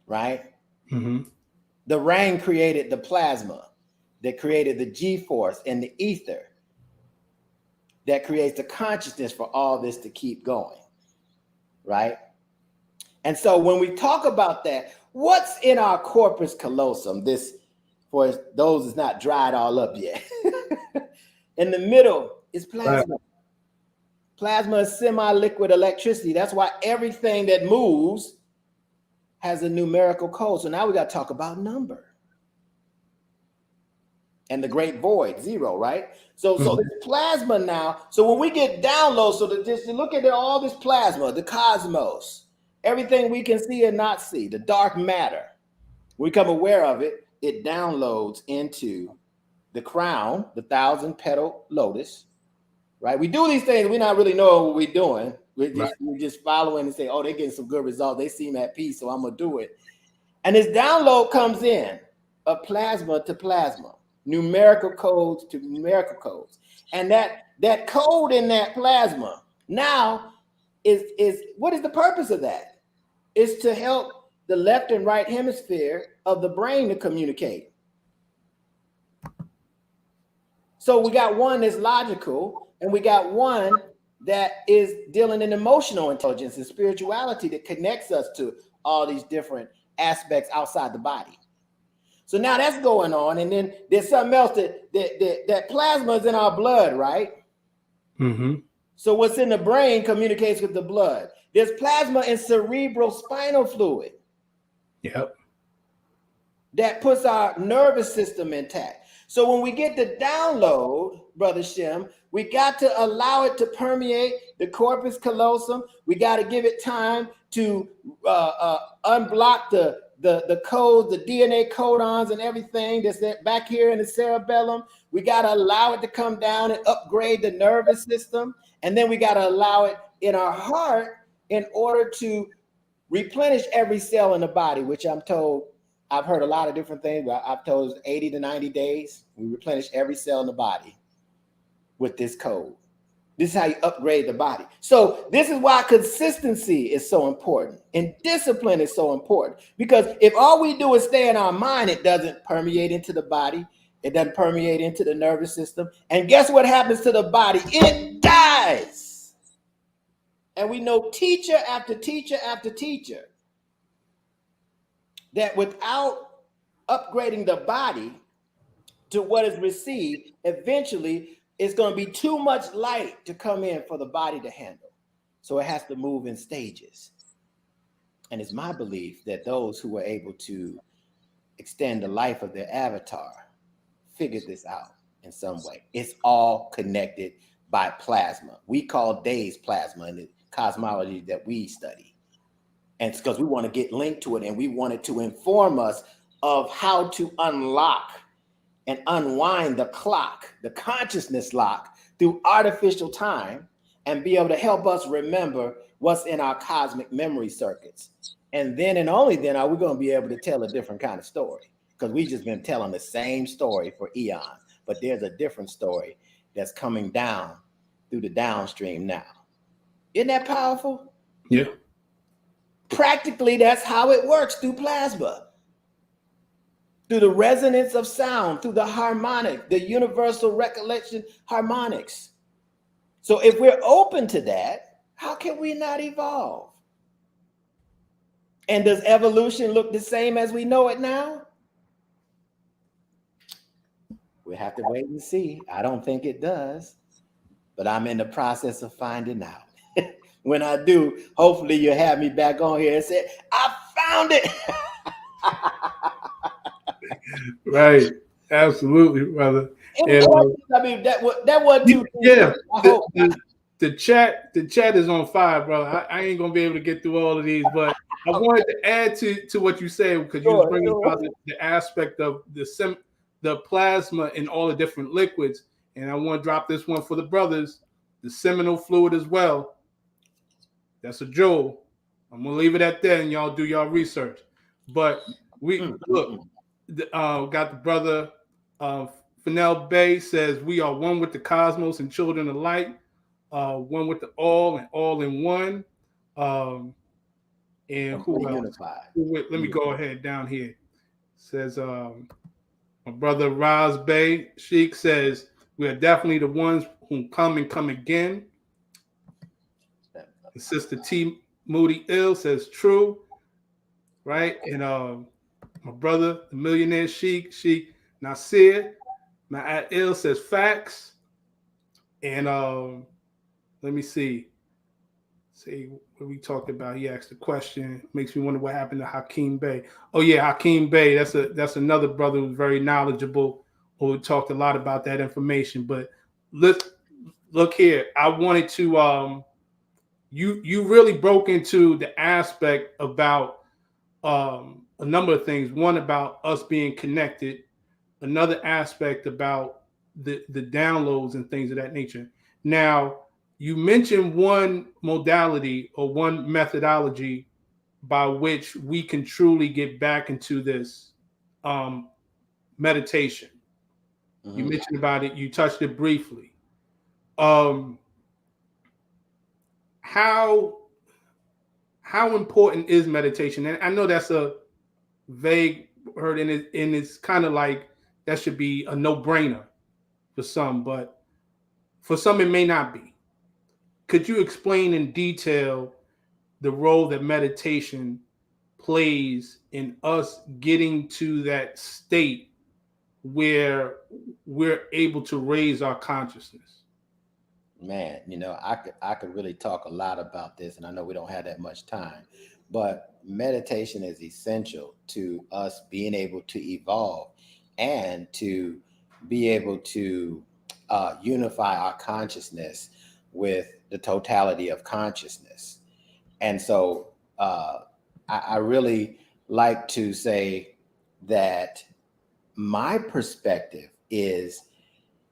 right? Mm-hmm. The rang created the plasma that created the G-force and the ether that creates the consciousness for all this to keep going, right? And so when we talk about that, what's in our corpus callosum, this, for those that's not dried all up yet, in the middle is plasma. Right. Plasma is semi-liquid electricity. That's why everything that moves has a numerical code. So now we got to talk about number. And the great void, 0, right? So this plasma now, so when we get downloads, so just look at all this plasma, the cosmos, everything we can see and not see, the dark matter, we become aware of it, it downloads into the crown, the 1,000-petal lotus, right? We do these things, we're not really knowing what we're doing. We're just following and say, oh, they're getting some good results. They seem at peace, so I'm going to do it. And this download comes in of plasma to plasma, numerical codes to numerical codes. And that code in that plasma now is what is the purpose of that? It's to help the left and right hemisphere of the brain to communicate. So we got one that's logical, and we got one that is dealing in emotional intelligence and spirituality that connects us to all these different aspects outside the body. So now that's going on, and then there's something else that plasma is in our blood, right? Mm-hmm. So what's in the brain communicates with the blood. There's plasma in cerebral spinal fluid. Yep. That puts our nervous system intact. So when we get the download, Brother Shem, we got to allow it to permeate the corpus callosum. We got to give it time to unblock the code, the DNA codons and everything that's back here in the cerebellum. We got to allow it to come down and upgrade the nervous system. And then we got to allow it in our heart in order to replenish every cell in the body, which I'm told, I've heard a lot of different things, but I've told it's 80 to 90 days. We replenish every cell in the body with this code. This is how you upgrade the body. So this is why consistency is so important and discipline is so important. Because if all we do is stay in our mind, it doesn't permeate into the body. It doesn't permeate into the nervous system. And guess what happens to the body? It dies. And we know teacher after teacher after teacher that without upgrading the body to what is received, eventually it's going to be too much light to come in for the body to handle. So it has to move in stages. And it's my belief that those who were able to extend the life of their avatar figured this out in some way. It's all connected by plasma. We call days plasma in the cosmology that we study. And it's because we want to get linked to it and we want it to inform us of how to unlock and unwind the clock, the consciousness lock through artificial time and be able to help us remember what's in our cosmic memory circuits. And then and only then are we going to be able to tell a different kind of story, because we've just been telling the same story for eons, but there's a different story that's coming down through the downstream now. Isn't that powerful? Yeah. Practically, that's how it works through plasma. Through the resonance of sound, through the harmonic, the universal recollection harmonics. So if we're open to that, how can we not evolve? And does evolution look the same as we know it now? We have to wait and see. I don't think it does, but I'm in the process of finding out. When I do, hopefully you'll have me back on here and say, I found it. Right. Absolutely, brother. And, I mean, that was too. Yeah. The chat is on fire, brother. I ain't gonna be able to get through all of these, but I wanted to add to what you said, because you was bringing about the aspect of the plasma in all the different liquids, and I want to drop this one for the brothers, the seminal fluid as well. That's a jewel. I'm gonna leave it at that, and y'all do y'all research. But we look, got the brother Fennell Bay says we are one with the cosmos and children of light, one with the all and all in one. And who else? Unified. Let me go ahead down here. Says my brother Raz Bay Sheik says we are definitely the ones who come and come again. And Sister T Moody Ill says true, right? And my brother, the millionaire Sheik Nasir Ma'at Ill says facts. And let me see what we talked about. He asked a question. Makes me wonder what happened to Hakeem Bey. Oh yeah, Hakeem Bey. That's another brother who's very knowledgeable, who talked a lot about that information. But look here. I wanted to you really broke into the aspect about a number of things. One, about us being connected. Another aspect about the downloads and things of that nature. Now, you mentioned one modality or one methodology by which we can truly get back into this meditation. Mm-hmm. You mentioned about it. You touched it briefly. How important is meditation? And I know that's a vague word, and it's kind of like that should be a no-brainer for some, but for some it may not be. Could you explain in detail the role that meditation plays in us getting to that state where we're able to raise our consciousness? Man, I could really talk a lot about this, and I know we don't have that much time, but meditation is essential to us being able to evolve and to be able to unify our consciousness with the totality of consciousness. And so I really like to say that my perspective is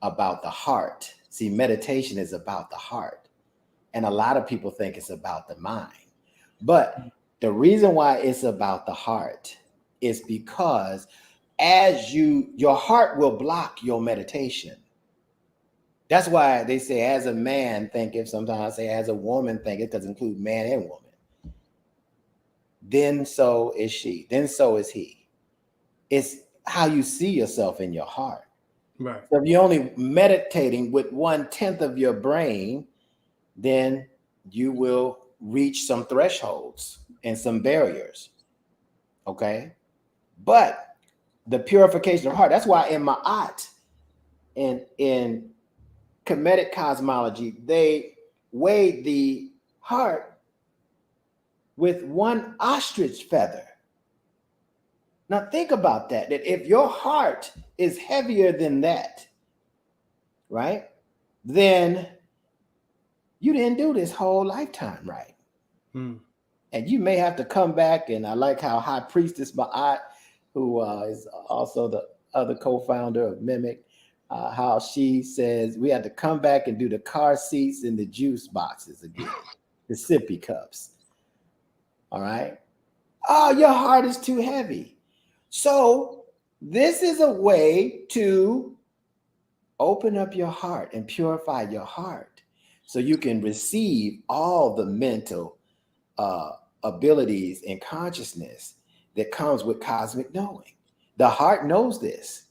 about the heart. See, meditation is about the heart. And a lot of people think it's about the mind. But the reason why it's about the heart is because your heart will block your meditation. That's why they say, as a man thinketh, sometimes I say, as a woman thinketh, because it include man and woman. Then so is she, then so is he. It's how you see yourself in your heart. Right. So if you're only meditating with 1/10 of your brain, then you will reach some thresholds and some barriers. Okay. But the purification of heart, that's why in Ma'at, in Kemetic cosmology, they weighed the heart with one ostrich feather. Now think about that if your heart is heavier than that, right, then you didn't do this whole lifetime right. And you may have to come back. And I like how High Priestess Ma'at, who is also the other co-founder of Mimic, how she says we had to come back and do the car seats and the juice boxes again, the sippy cups. All right. Oh, your heart is too heavy. So this is a way to open up your heart and purify your heart so you can receive all the mental abilities and consciousness that comes with cosmic knowing. The heart knows this,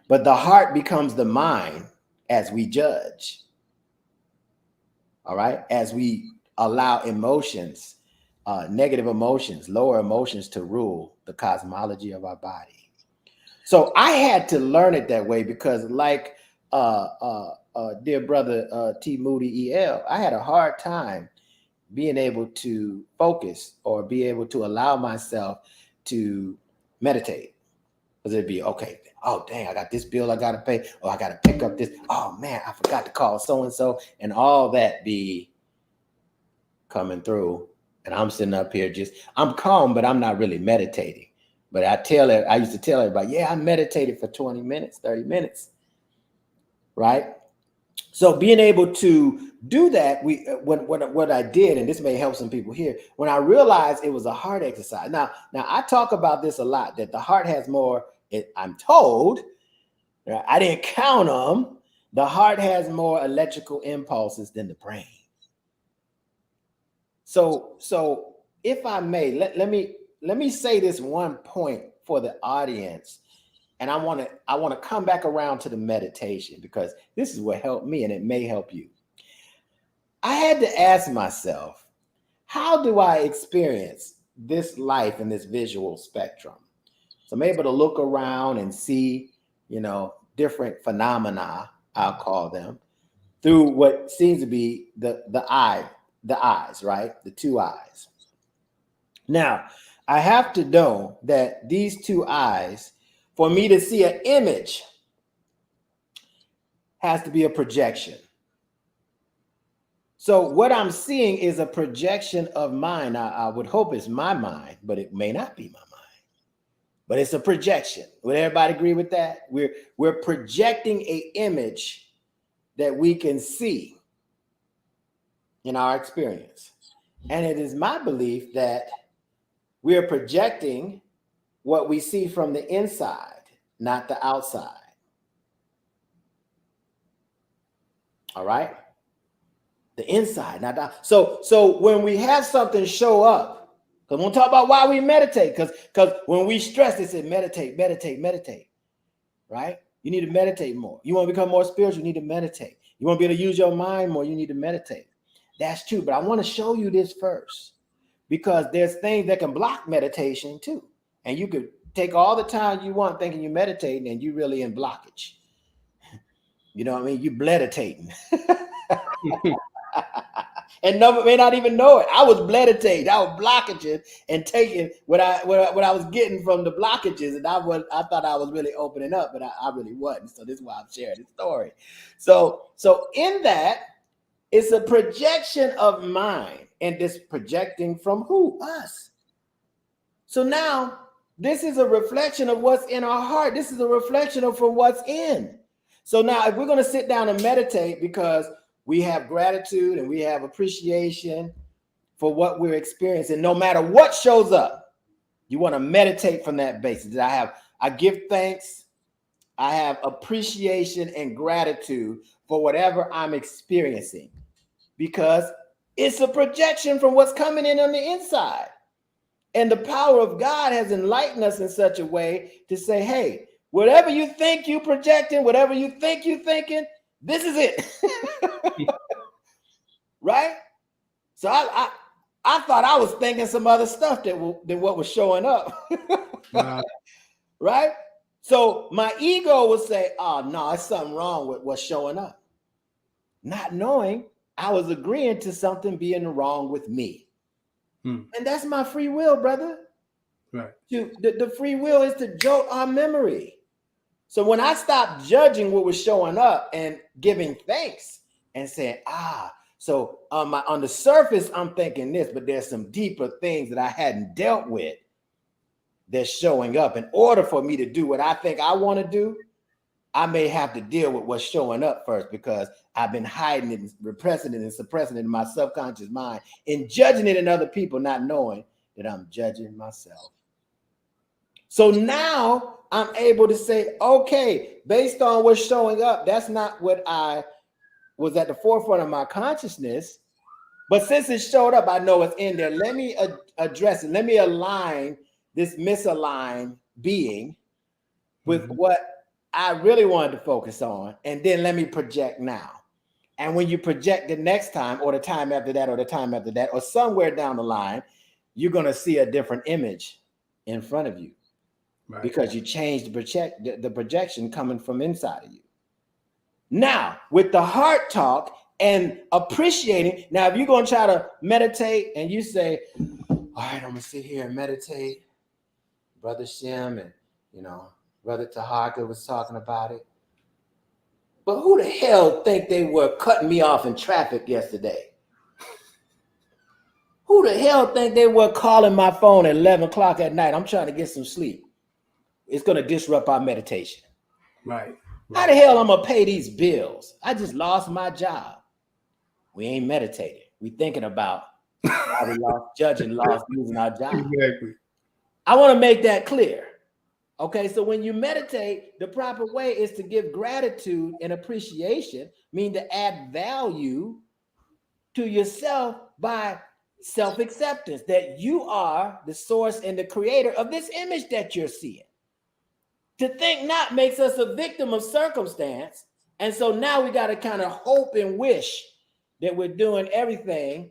but the heart becomes the mind as we judge. All right. As we allow emotions, negative emotions, lower emotions to rule the cosmology of our body. So I had to learn it that way because, like dear brother T. Moody EL, I had a hard time being able to focus or be able to allow myself to meditate. Because it'd be, okay, oh, dang, I got this bill I got to pay. Oh, I got to pick up this. Oh, man, I forgot to call so-and-so. And all that be coming through. And I'm sitting up here I'm calm, but I'm not really meditating. But I used to tell everybody, yeah, I meditated for 20 minutes, 30 minutes, right? So being able to do that, what I did, and this may help some people here, when I realized it was a heart exercise. Now I talk about this a lot, that the heart has more, I'm told, right? I didn't count them. The heart has more electrical impulses than the brain. So if I may, let me say this one point for the audience. And I want to come back around to the meditation because this is what helped me and it may help you. I had to ask myself, how do I experience this life in this visual spectrum? So I'm able to look around and see, different phenomena, I'll call them, through what seems to be the eyes, right? The two eyes. Now, I have to know that these two eyes, for me to see an image, has to be a projection. So what I'm seeing is a projection of mine. I would hope it's my mind, but it may not be my mind. But it's a projection. Would everybody agree with that? We're projecting an image that we can see in our experience. And it is my belief that we're projecting what we see from the inside, not the outside. All right? The inside, not the. So when we have something show up, because we'll talk about why we meditate, because when we stress, they say meditate, right? You need to meditate more. You want to become more spiritual, you need to meditate. You want to be able to use your mind more, you need to meditate. That's true, but I want to show you this first, because there's things that can block meditation too. And you could take all the time you want thinking you're meditating and you're really in blockage. You know what I mean? You're meditating. And no, may not even know it. I was meditating. I was blockages and taking what I was getting from the blockages, and I thought I was really opening up, but I really wasn't. So this is why I'm sharing this story. So in that, it's a projection of mine, and this projecting from who? Us. So now this is a reflection of what's in our heart. This is a reflection of from what's in. So now if we're going to sit down and meditate, because we have gratitude and we have appreciation for what we're experiencing, no matter what shows up, you want to meditate from that basis. I give thanks, I have appreciation and gratitude for whatever I'm experiencing, because it's a projection from what's coming in on the inside. And the power of God has enlightened us in such a way to say, hey, whatever you think you projecting, whatever you think you thinking, this is it. Right? So I thought I was thinking some other stuff than what was showing up. Wow. Right? So my ego would say, oh, no, it's something wrong with what's showing up. Not knowing I was agreeing to something being wrong with me. And that's my free will, brother. Right. The free will is to jolt our memory. So when I stopped judging what was showing up and giving thanks and saying, so on the surface, I'm thinking this, but there's some deeper things that I hadn't dealt with that's showing up. In order for me to do what I think I want to do, I may have to deal with what's showing up first, because I've been hiding it, and repressing it, and suppressing it in my subconscious mind, and judging it in other people, not knowing that I'm judging myself. So now I'm able to say, okay, based on what's showing up, that's not what I was at the forefront of my consciousness. But since it showed up, I know it's in there. Let me address it. Let me align this misaligned being with what I really wanted to focus on. And then let me project now. And when you project the next time, or the time after that, or the time after that, or somewhere down the line, you're going to see a different image in front of you. Right. Because you changed the projection coming from inside of you. Now, with the heart talk and appreciating, now if you're going to try to meditate and you say, all right, I'm going to sit here and meditate, Brother Shem and, Brother Teharka was talking about it. But who the hell think they were cutting me off in traffic yesterday? Who the hell think they were calling my phone at 11 o'clock at night? I'm trying to get some sleep. It's going to disrupt our meditation. Right. How the hell I'm going to pay these bills? I just lost my job. We ain't meditating. We thinking about how we lost losing our job. Exactly. I want to make that clear. Okay, so when you meditate, the proper way is to give gratitude and appreciation, mean to add value to yourself by self-acceptance, that you are the source and the creator of this image that you're seeing. To think not makes us a victim of circumstance. And so now we got to kind of hope and wish that we're doing everything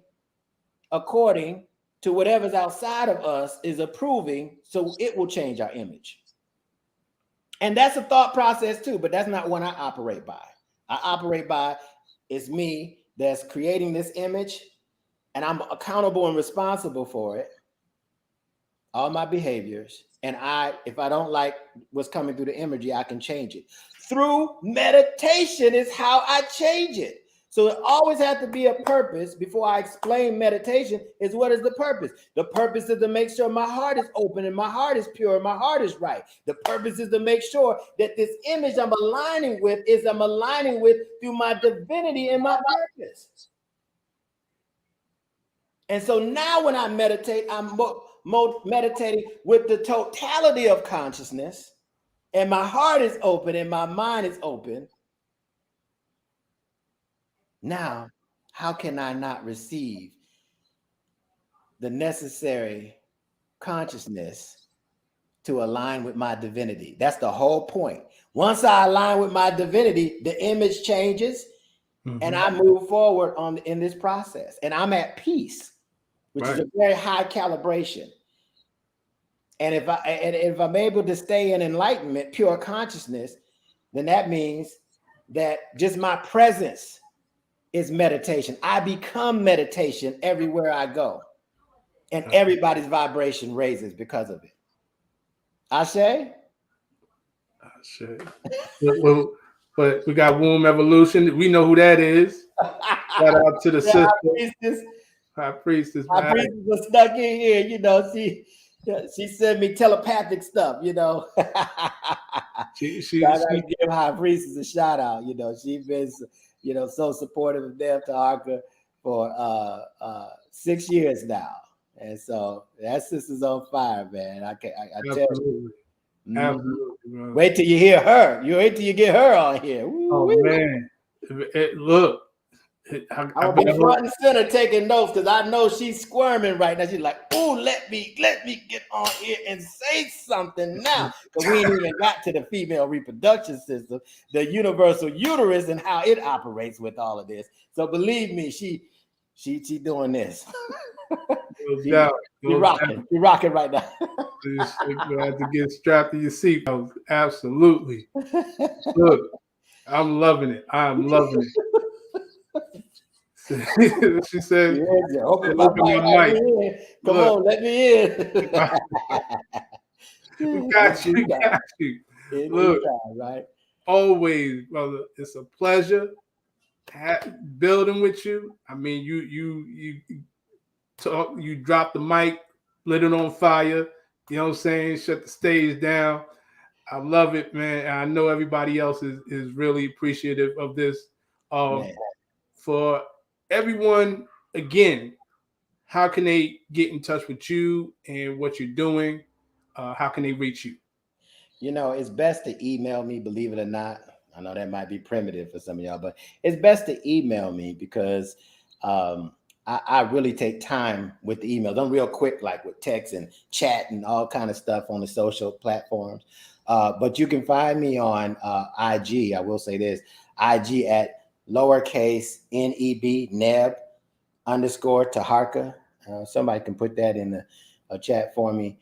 according to whatever's outside of us is approving, so it will change our image. And that's a thought process too, but that's not one I operate by. I operate by, it's me that's creating this image, and I'm accountable and responsible for it, all my behaviors. And if I don't like what's coming through the imagery, I can change it. Through meditation is how I change it. So it always has to be a purpose. Before I explain meditation, is what is the purpose? The purpose is to make sure my heart is open and my heart is pure and my heart is right. The purpose is to make sure that this image I'm aligning with through my divinity and my purpose. And so now when I meditate, I'm meditating with the totality of consciousness, and my heart is open and my mind is open. Now, how can I not receive the necessary consciousness to align with my divinity? That's the whole point. Once I align with my divinity, the image changes, and I move forward in this process, and I'm at peace, which is a very high calibration. And if I'm able to stay in enlightenment, pure consciousness, then that means that just my presence is meditation. I become meditation everywhere I go. And everybody's vibration raises because of it. Ashe? Shit. But we got Womb Evolution. We know who that is. Shout out to the sister. High priestess. High priestess was stuck in here. You know, she sent me telepathic stuff. You know, she I gotta give High priestess a shout out. You know, she's been so supportive of Teharka for 6 years now, and so that sister's on fire, man. I tell you. Absolutely, bro. Wait till you hear her. You wait till you get her on here. Oh man, look. I'll be front and center taking notes because I know she's squirming right now. She's like, "Oh, let me get on here and say something now," because we ain't even got to the female reproduction system, the universal uterus, and how it operates with all of this. So believe me, she doing this. She rocking right now. You have to get strapped to your seatbelt. Absolutely. Look, I'm loving it. I'm loving it. She said, open my mic. Come on, let me in. We got you. Look, right? Always, brother. It's a pleasure building with you. I mean, you talk, you drop the mic, lit it on fire. You know what I'm saying? Shut the stage down. I love it, man. And I know everybody else is really appreciative of this. For everyone, again, how can they get in touch with you and what you're doing? How can they reach you? You know, it's best to email me, believe it or not. I know that might be primitive for some of y'all, but it's best to email me because I really take time with the emails. I'm real quick, like with text and chat and all kind of stuff on the social platforms. But you can find me on IG. I will say this, IG at lowercase NEB _Teharka. Somebody can put that in the chat for me.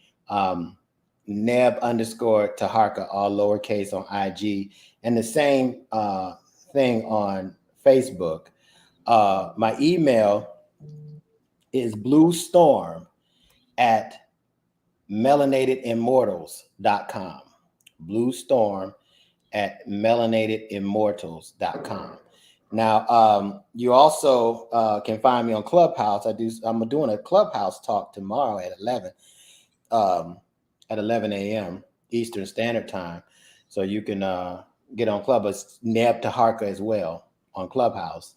Neb _Teharka, all lowercase on IG, and the same thing on Facebook. My email is bluestorm@melanatedimmortals.com. bluestorm@melanatedimmortals.com. Now, you also can find me on Clubhouse. I'm doing a Clubhouse talk tomorrow at 11 a.m. Eastern Standard Time. So you can get on Clubhouse, Neb Teharka as well on Clubhouse.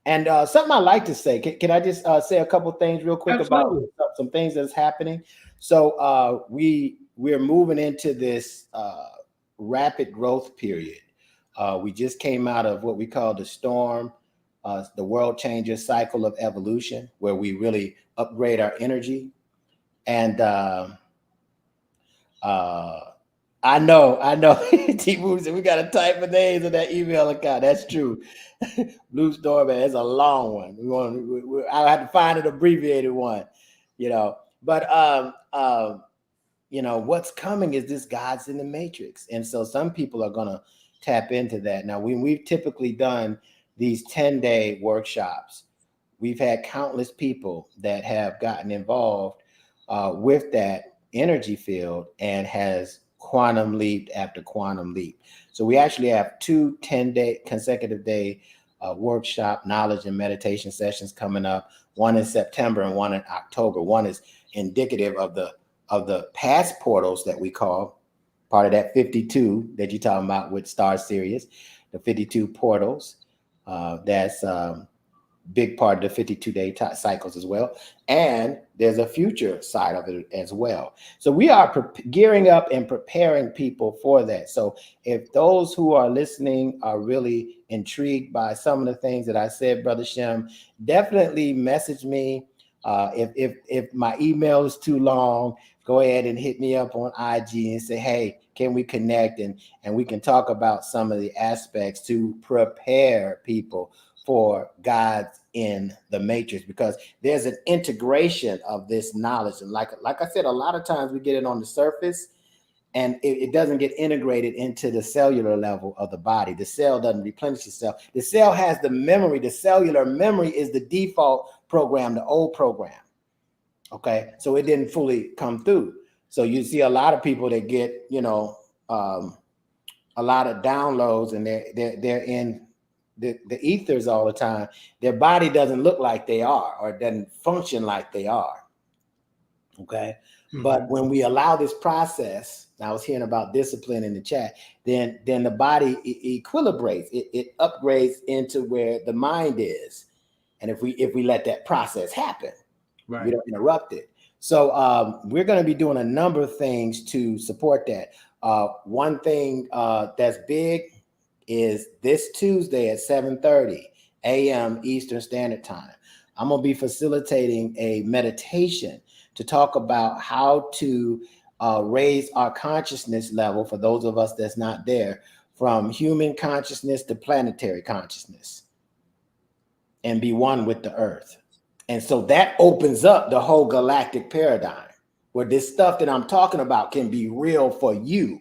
And something I like to say, can I just say a couple things real quick about some things that's happening? So we're moving into this rapid growth period. We just came out of what we call the storm, the world changer cycle of evolution, where we really upgrade our energy. And I know. T-Move said we got to type the names of that email account. That's true. Blue Storm, man, it's a long one. I had to find an abbreviated one, But what's coming is this God's in the Matrix, and so some people are gonna tap into that. Now, when we've typically done these 10-day workshops, we've had countless people that have gotten involved with that energy field and has quantum leap after quantum leap. So we actually have 2 10-day consecutive day workshop knowledge and meditation sessions coming up, one in September and one in October. One is indicative of the past portals that we call part of that 52 that you're talking about with Star Sirius, the 52 portals. That's big part of the 52-day cycles as well. And there's a future side of it as well. So we are gearing up and preparing people for that. So if those who are listening are really intrigued by some of the things that I said, Brother Shem, definitely message me. If my email is too long, go ahead and hit me up on IG and say, hey, can we connect? And we can talk about some of the aspects to prepare people for God's in the Matrix, because there's an integration of this knowledge. And like I said, a lot of times we get it on the surface and it doesn't get integrated into the cellular level of the body. The cell doesn't replenish itself. The cell has the memory. The cellular memory is the default program, the old program. Okay, so it didn't fully come through. So you see a lot of people that get, a lot of downloads, and they're in the ethers all the time. Their body doesn't look like they are, or doesn't function like they are. Okay. Mm-hmm. But when we allow this process, I was hearing about discipline in the chat, then the body equilibrates, it upgrades into where the mind is. And if we let that process happen, right, we don't interrupt it. So we're going to be doing a number of things to support that. One thing that's big is this Tuesday at 7:30 a.m. Eastern Standard Time. I'm going to be facilitating a meditation to talk about how to raise our consciousness level, for those of us that's not there, from human consciousness to planetary consciousness, and be one with the earth. And so that opens up the whole galactic paradigm, where this stuff that I'm talking about can be real for you.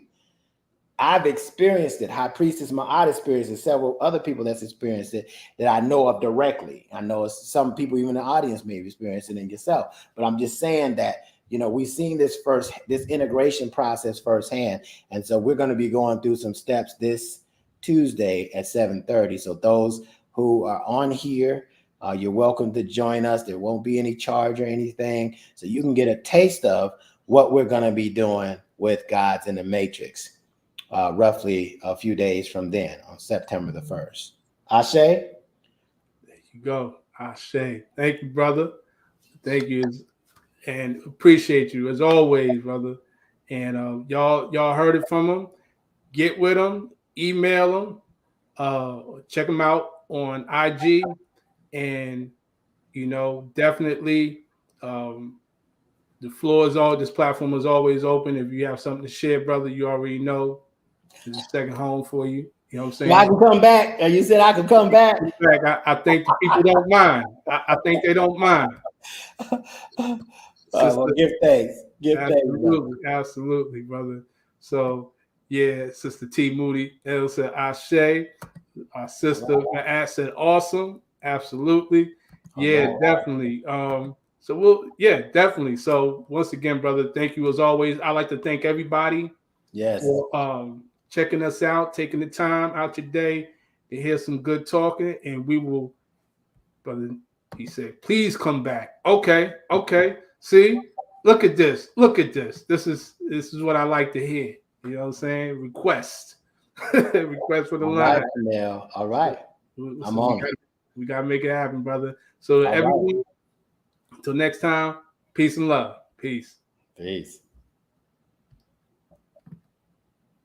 I've experienced it. High Priestess Ma'at experienced it. Several other people that's experienced it that I know of directly. I know some people even in the audience may have experienced it in yourself. But I'm just saying that, we've seen this integration process firsthand. And so we're going to be going through some steps this Tuesday at 7:30. So those who are on here, you're welcome to join us. There won't be any charge or anything. So you can get a taste of what we're going to be doing with Gods in the Matrix. Roughly a few days from then, on September the 1st. Ashe? There you go. Ashe. Thank you, brother. Thank you. And appreciate you as always, brother. And y'all heard it from him. Get with him. Email him. Check him out on IG. And, definitely this platform is always open. If you have something to share, brother, you already know. It's a second home for you. You know what I'm saying? I can come back. You said I could come back. I think the people don't mind. I think they don't mind. Well, give thanks. Absolutely, brother. So, yeah, Sister T. Moody, El said Ashe. Our sister Ma'at said awesome. Absolutely. Yeah, definitely. Definitely. So, once again, brother, thank you as always. I like to thank everybody. Yes. For, checking us out, taking the time out your day to hear some good talking, and we will, brother, he said, please come back. Okay. See, look at this. This is what I like to hear. You know what I'm saying? Request for the line. Now. All right. I'm on. We gotta make it happen, brother. So everyone, until next time, peace and love. Peace.